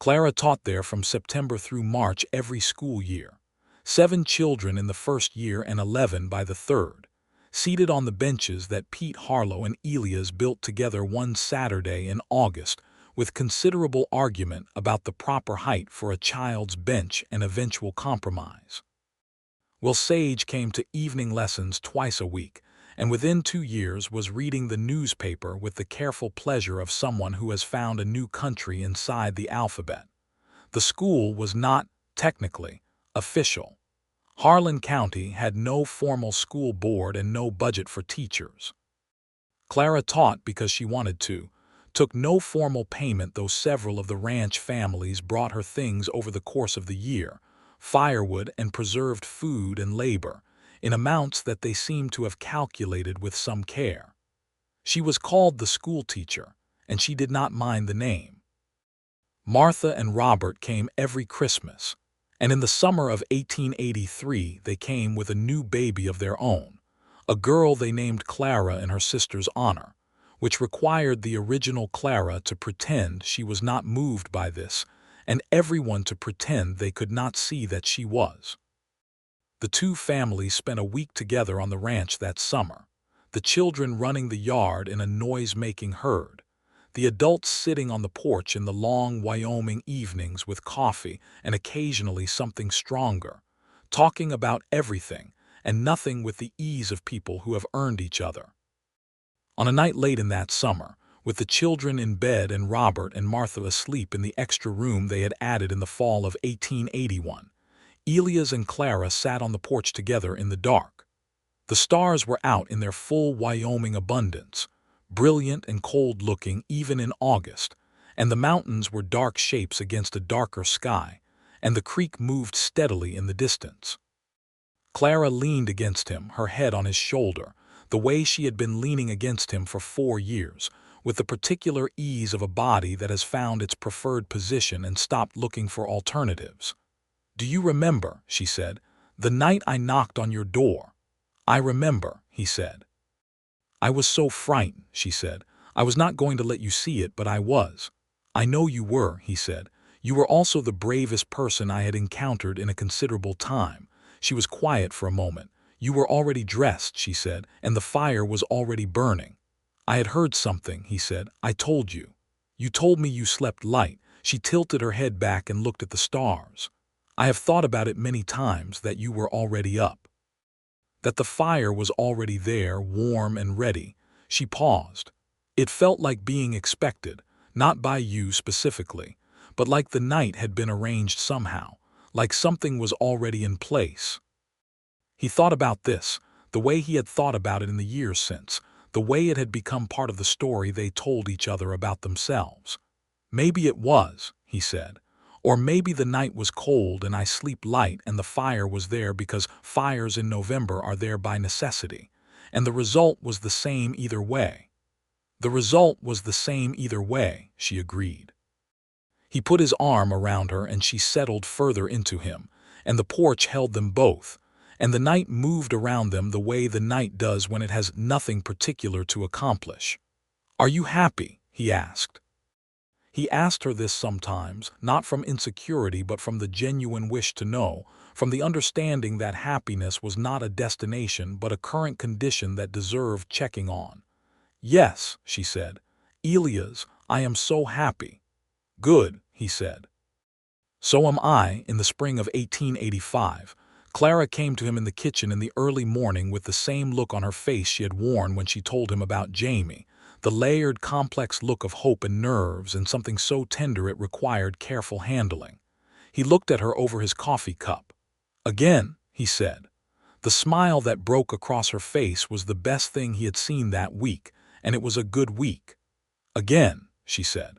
Clara taught there from September through March every school year. 7 children in the first year and 11 by the third, seated on the benches that Pete Harlow and Elias built together one Saturday in August, with considerable argument about the proper height for a child's bench and eventual compromise. Well, Sage came to evening lessons twice a week, and within 2 years was reading the newspaper with the careful pleasure of someone who has found a new country inside the alphabet. The school was not, technically, official. Harlan County had no formal school board and no budget for teachers. Clara taught because she wanted to, took no formal payment, though several of the ranch families brought her things over the course of the year, firewood and preserved food and labor, in amounts that they seemed to have calculated with some care. She was called the school teacher, and she did not mind the name. Martha and Robert came every Christmas, and in the summer of 1883 they came with a new baby of their own, a girl they named Clara in her sister's honor, which required the original Clara to pretend she was not moved by this, and everyone to pretend they could not see that she was. The two families spent a week together on the ranch that summer, the children running the yard in a noise-making herd, the adults sitting on the porch in the long Wyoming evenings with coffee and occasionally something stronger, talking about everything and nothing with the ease of people who have earned each other. On a night late in that summer, with the children in bed and Robert and Martha asleep in the extra room they had added in the fall of 1881, Elias and Clara sat on the porch together in the dark. The stars were out in their full Wyoming abundance, brilliant and cold-looking even in August, and the mountains were dark shapes against a darker sky, and the creek moved steadily in the distance. Clara leaned against him, her head on his shoulder, the way she had been leaning against him for 4 years, with the particular ease of a body that has found its preferred position and stopped looking for alternatives. "Do you remember," she said, "the night I knocked on your door?" "I remember," he said. "I was so frightened," she said. "I was not going to let you see it, but I was." "I know you were," he said. "You were also the bravest person I had encountered in a considerable time." She was quiet for a moment. "You were already dressed," she said, "and the fire was already burning." "I had heard something," he said. "I told you. You told me you slept light." She tilted her head back and looked at the stars. "I have thought about it many times, that you were already up. That the fire was already there, warm and ready." She paused. "It felt like being expected, not by you specifically, but like the night had been arranged somehow, like something was already in place." He thought about this, the way he had thought about it in the years since, the way it had become part of the story they told each other about themselves. "Maybe it was," he said. "Or maybe the night was cold and I sleep light and the fire was there because fires in November are there by necessity, and the result was the same either way." "The result was the same either way," she agreed. He put his arm around her and she settled further into him, and the porch held them both, and the night moved around them the way the night does when it has nothing particular to accomplish. "Are you happy?" he asked. He asked her this sometimes, not from insecurity but from the genuine wish to know, from the understanding that happiness was not a destination but a current condition that deserved checking on. "Yes," she said. "Elias, I am so happy." "Good," he said. "So am I." In the spring of 1885, Clara came to him in the kitchen in the early morning with the same look on her face she had worn when she told him about Jamie, the layered, complex look of hope and nerves and something so tender it required careful handling. He looked at her over his coffee cup. "Again," he said. The smile that broke across her face was the best thing he had seen that week, and it was a good week. "Again," she said.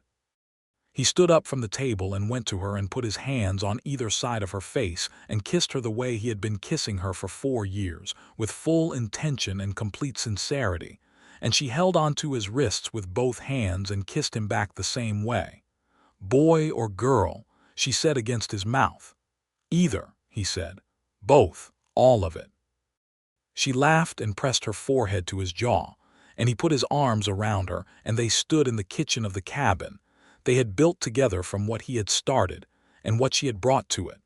He stood up from the table and went to her and put his hands on either side of her face and kissed her the way he had been kissing her for 4 years, with full intention and complete sincerity, and she held onto his wrists with both hands and kissed him back the same way. "Boy or girl?" she said against his mouth. "Either," he said. "Both, all of it." She laughed and pressed her forehead to his jaw, and he put his arms around her, and they stood in the kitchen of the cabin, they had built together from what he had started and what she had brought to it.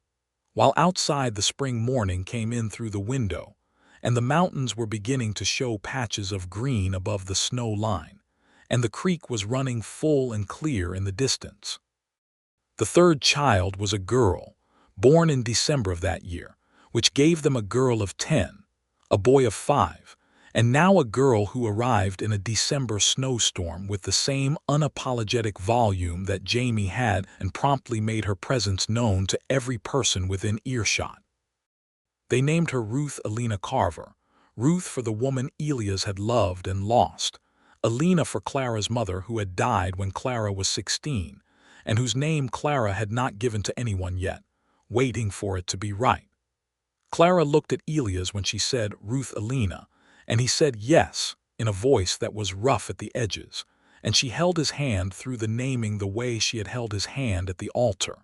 While outside, the spring morning came in through the window, and the mountains were beginning to show patches of green above the snow line, and the creek was running full and clear in the distance. The third child was a girl, born in December of that year, which gave them a girl of 10, a boy of 5, and now a girl who arrived in a December snowstorm with the same unapologetic volume that Jamie had, and promptly made her presence known to every person within earshot. They named her Ruth Elena Carver, Ruth for the woman Elias had loved and lost, Elena for Clara's mother who had died when Clara was 16, and whose name Clara had not given to anyone yet, waiting for it to be right. Clara looked at Elias when she said Ruth Elena, and he said yes, in a voice that was rough at the edges, and she held his hand through the naming the way she had held his hand at the altar.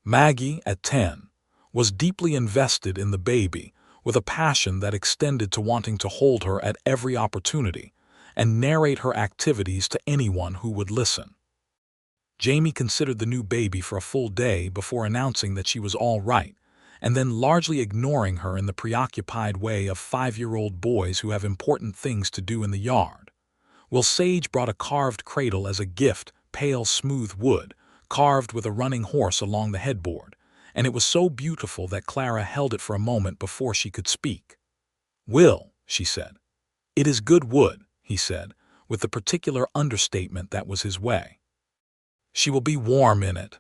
Maggie, at 10, was deeply invested in the baby, with a passion that extended to wanting to hold her at every opportunity and narrate her activities to anyone who would listen. Jamie considered the new baby for a full day before announcing that she was all right, and then largely ignoring her in the preoccupied way of 5-year-old boys who have important things to do in the yard. Will Sage brought a carved cradle as a gift, pale smooth wood, carved with a running horse along the headboard, and it was so beautiful that Clara held it for a moment before she could speak. "Will," she said. "It is good wood," he said, with the particular understatement that was his way. "She will be warm in it."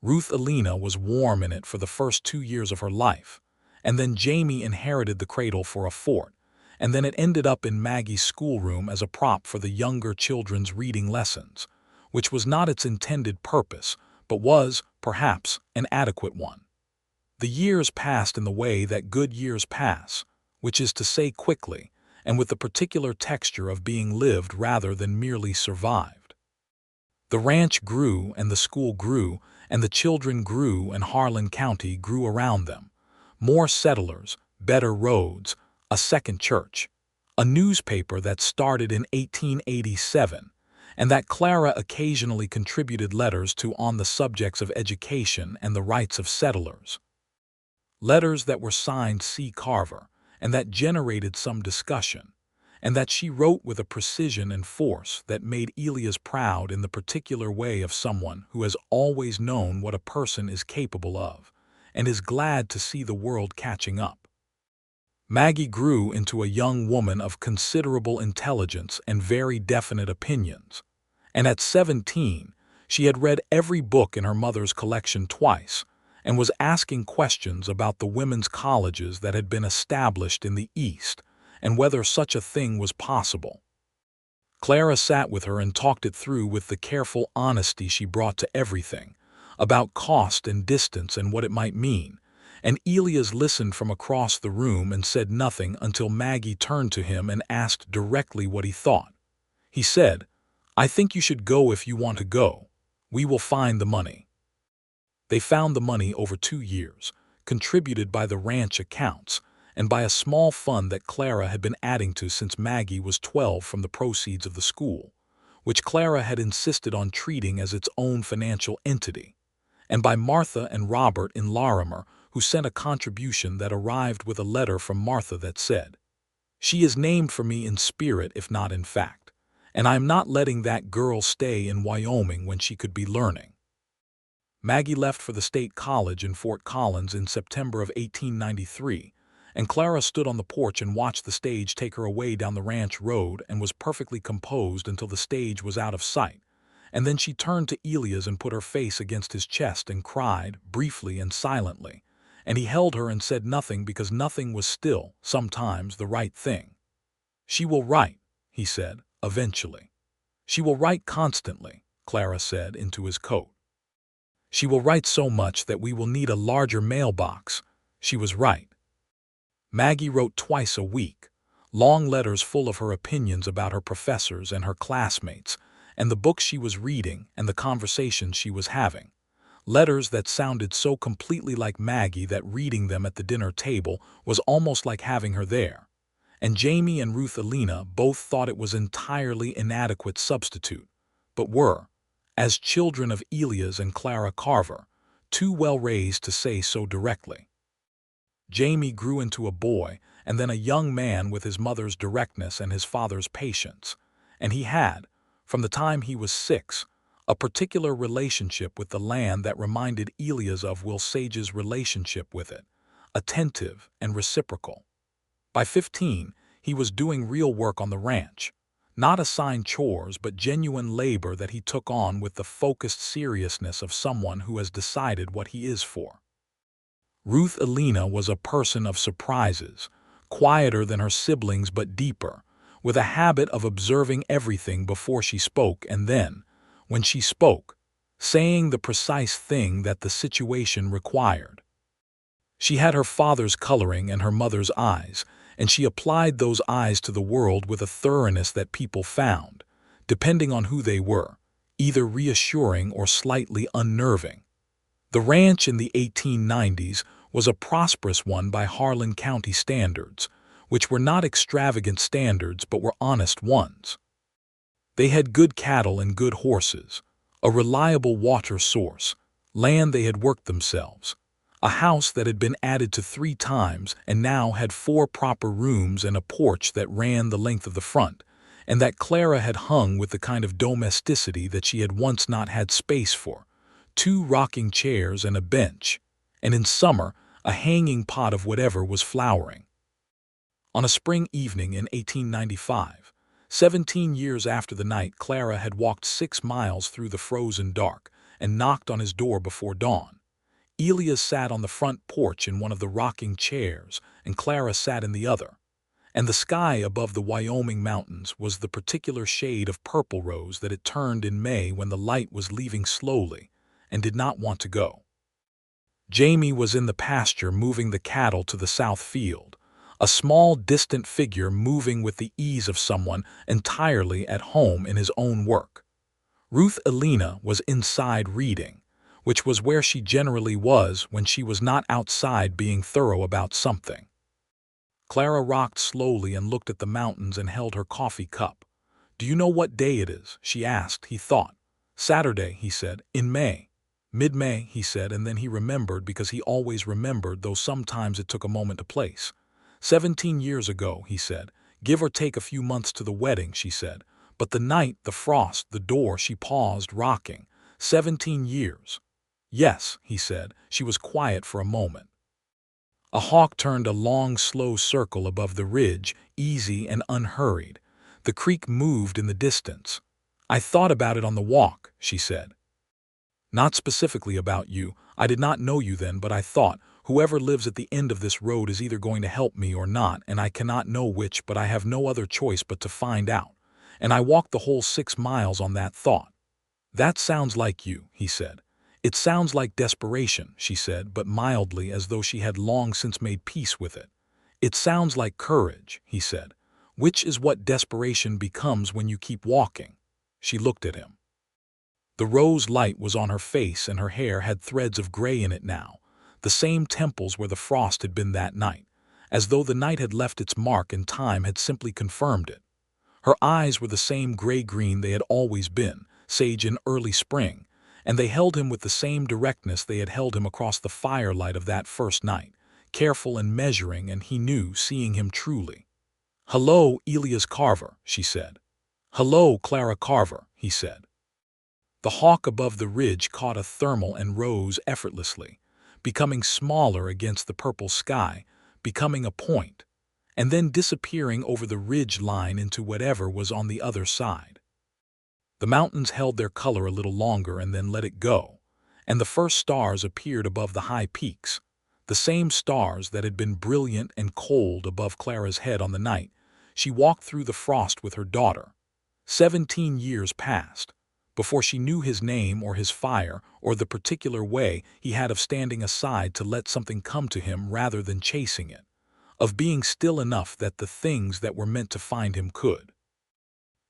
Ruth Elena was warm in it for the first 2 years of her life, and then Jamie inherited the cradle for a fort, and then it ended up in Maggie's schoolroom as a prop for the younger children's reading lessons, which was not its intended purpose, but was, perhaps, an adequate one. The years passed in the way that good years pass, which is to say quickly, and with the particular texture of being lived rather than merely survived. The ranch grew, and the school grew, and the children grew, and Harlan County grew around them. More settlers, better roads, a second church, a newspaper that started in 1887, and that Clara occasionally contributed letters to on the subjects of education and the rights of settlers. Letters that were signed C. Carver, and that generated some discussion, and that she wrote with a precision and force that made Elias proud in the particular way of someone who has always known what a person is capable of, and is glad to see the world catching up. Maggie grew into a young woman of considerable intelligence and very definite opinions, and at 17, she had read every book in her mother's collection twice, and was asking questions about the women's colleges that had been established in the East, and whether such a thing was possible. Clara sat with her and talked it through with the careful honesty she brought to everything, about cost and distance and what it might mean, and Elias listened from across the room and said nothing until Maggie turned to him and asked directly what he thought. He said, "I think you should go if you want to go. We will find the money." They found the money over 2 years, contributed by the ranch accounts, and by a small fund that Clara had been adding to since Maggie was 12 from the proceeds of the school, which Clara had insisted on treating as its own financial entity, and by Martha and Robert in Larimer, who sent a contribution that arrived with a letter from Martha that said, "She is named for me in spirit if not in fact, and I am not letting that girl stay in Wyoming when she could be learning." Maggie left for the State College in Fort Collins in September of 1893, and Clara stood on the porch and watched the stage take her away down the ranch road and was perfectly composed until the stage was out of sight, and then she turned to Elias and put her face against his chest and cried, briefly and silently, and he held her and said nothing because nothing was still, sometimes, the right thing. "She will write," he said, eventually. "She will write constantly," Clara said into his coat. "She will write so much that we will need a larger mailbox." She was right. Maggie wrote twice a week, long letters full of her opinions about her professors and her classmates, and the books she was reading and the conversations she was having. Letters that sounded so completely like Maggie that reading them at the dinner table was almost like having her there. And Jamie and Ruth Elena both thought it was entirely inadequate substitute, but were, as children of Elias and Clara Carver, too well raised to say so directly. Jamie grew into a boy and then a young man with his mother's directness and his father's patience, and he had, from the time he was 6, a particular relationship with the land that reminded Elias of Will Sage's relationship with it, attentive and reciprocal. By 15, he was doing real work on the ranch, not assigned chores but genuine labor that he took on with the focused seriousness of someone who has decided what he is for. Ruth Elena was a person of surprises, quieter than her siblings but deeper, with a habit of observing everything before she spoke and then, when she spoke, saying the precise thing that the situation required. She had her father's coloring and her mother's eyes, and she applied those eyes to the world with a thoroughness that people found, depending on who they were, either reassuring or slightly unnerving. The ranch in the 1890s was a prosperous one by Harlan County standards, which were not extravagant standards but were honest ones. They had good cattle and good horses, a reliable water source, land they had worked themselves, a house that had been added to 3 times and now had 4 proper rooms and a porch that ran the length of the front, and that Clara had hung with the kind of domesticity that she had once not had space for, 2 rocking chairs and a bench, and in summer a hanging pot of whatever was flowering. On a spring evening in 1895, 17 years after the night Clara had walked 6 miles through the frozen dark and knocked on his door before dawn, Elias sat on the front porch in one of the rocking chairs and Clara sat in the other, and the sky above the Wyoming mountains was the particular shade of purple rose that it turned in May when the light was leaving slowly and did not want to go. Jamie was in the pasture moving the cattle to the south field, a small distant figure moving with the ease of someone entirely at home in his own work. Ruth Elena was inside reading, which was where she generally was when she was not outside being thorough about something. Clara rocked slowly and looked at the mountains and held her coffee cup. "Do you know what day it is?" she asked. He thought. "Saturday," he said, "in May." "Mid-May," he said, and then he remembered because he always remembered, though sometimes it took a moment to place. 17 years ago, he said, "give or take a few months to the wedding," she said. "But the night, the frost, the door," she paused, rocking. 17 years. "Yes," he said. She was quiet for a moment. A hawk turned a long, slow circle above the ridge, easy and unhurried. The creek moved in the distance. "I thought about it on the walk," she said. "Not specifically about you. I did not know you then, but I thought, whoever lives at the end of this road is either going to help me or not, and I cannot know which, but I have no other choice but to find out. And I walked the whole 6 miles on that thought." "That sounds like you," he said. "It sounds like desperation," she said, but mildly, as though she had long since made peace with it. "It sounds like courage," he said, "which is what desperation becomes when you keep walking." She looked at him. The rose light was on her face and her hair had threads of gray in it now, the same temples where the frost had been that night, as though the night had left its mark and time had simply confirmed it. Her eyes were the same gray-green they had always been, sage in early spring, and they held him with the same directness they had held him across the firelight of that first night, careful and measuring, and he knew, seeing him truly. "Hello, Elias Carver," she said. "Hello, Clara Carver," he said. The hawk above the ridge caught a thermal and rose effortlessly, becoming smaller against the purple sky, becoming a point, and then disappearing over the ridge line into whatever was on the other side. The mountains held their color a little longer and then let it go, and the first stars appeared above the high peaks, the same stars that had been brilliant and cold above Clara's head on the night she walked through the frost with her daughter. 17 years passed before she knew his name or his fire or the particular way he had of standing aside to let something come to him rather than chasing it, of being still enough that the things that were meant to find him could.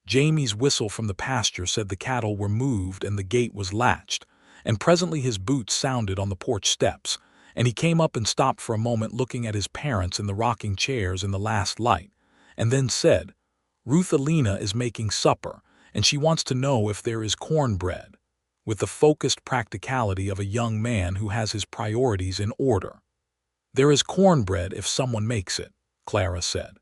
Jamie's whistle from the pasture said the cattle were moved and the gate was latched, and presently his boots sounded on the porch steps, and he came up and stopped for a moment looking at his parents in the rocking chairs in the last light, and then said, "Ruth Elena is making supper, and she wants to know if there is cornbread." with the focused practicality of a young man who has his priorities in order. "There is cornbread if someone makes it," Clara said.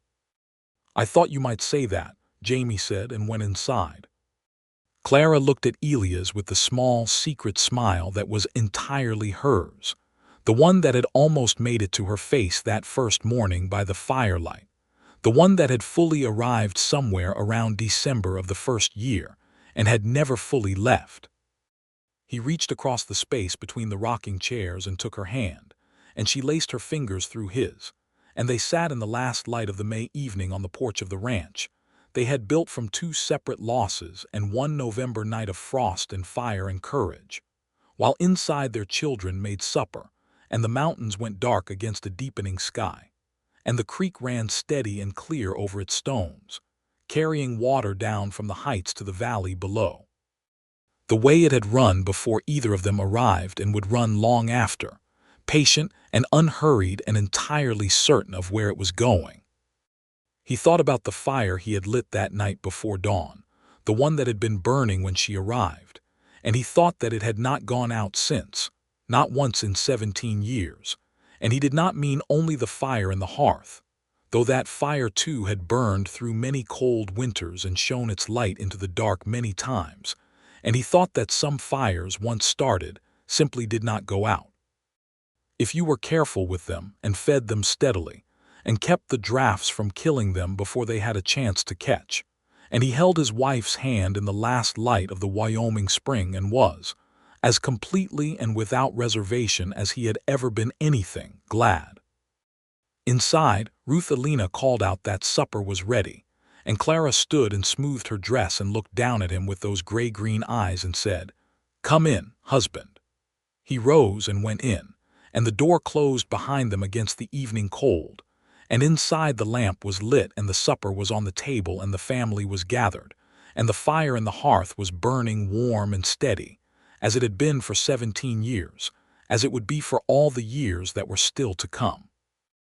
"I thought you might say that," Jamie said and went inside. Clara looked at Elias with the small, secret smile that was entirely hers, the one that had almost made it to her face that first morning by the firelight, the one that had fully arrived somewhere around December of the first year and had never fully left. He reached across the space between the rocking chairs and took her hand, and she laced her fingers through his, and they sat in the last light of the May evening on the porch of the ranch they had built from two separate losses and one November night of frost and fire and courage, while inside their children made supper, and the mountains went dark against a deepening sky, and the creek ran steady and clear over its stones, carrying water down from the heights to the valley below. The way it had run before either of them arrived and would run long after, patient and unhurried and entirely certain of where it was going. He thought about the fire he had lit that night before dawn, the one that had been burning when she arrived, and he thought that it had not gone out since, not once in 17 years, and he did not mean only the fire in the hearth, though that fire too had burned through many cold winters and shone its light into the dark many times, and he thought that some fires, once started, simply did not go out. If you were careful with them and fed them steadily, and kept the drafts from killing them before they had a chance to catch, and he held his wife's hand in the last light of the Wyoming spring and was, as completely and without reservation as he had ever been anything, glad. Inside, Ruth Alina called out that supper was ready, and Clara stood and smoothed her dress and looked down at him with those gray-green eyes and said, "Come in, husband." He rose and went in, and the door closed behind them against the evening cold, and inside the lamp was lit and the supper was on the table and the family was gathered, and the fire in the hearth was burning warm and steady, as it had been for 17 years, as it would be for all the years that were still to come.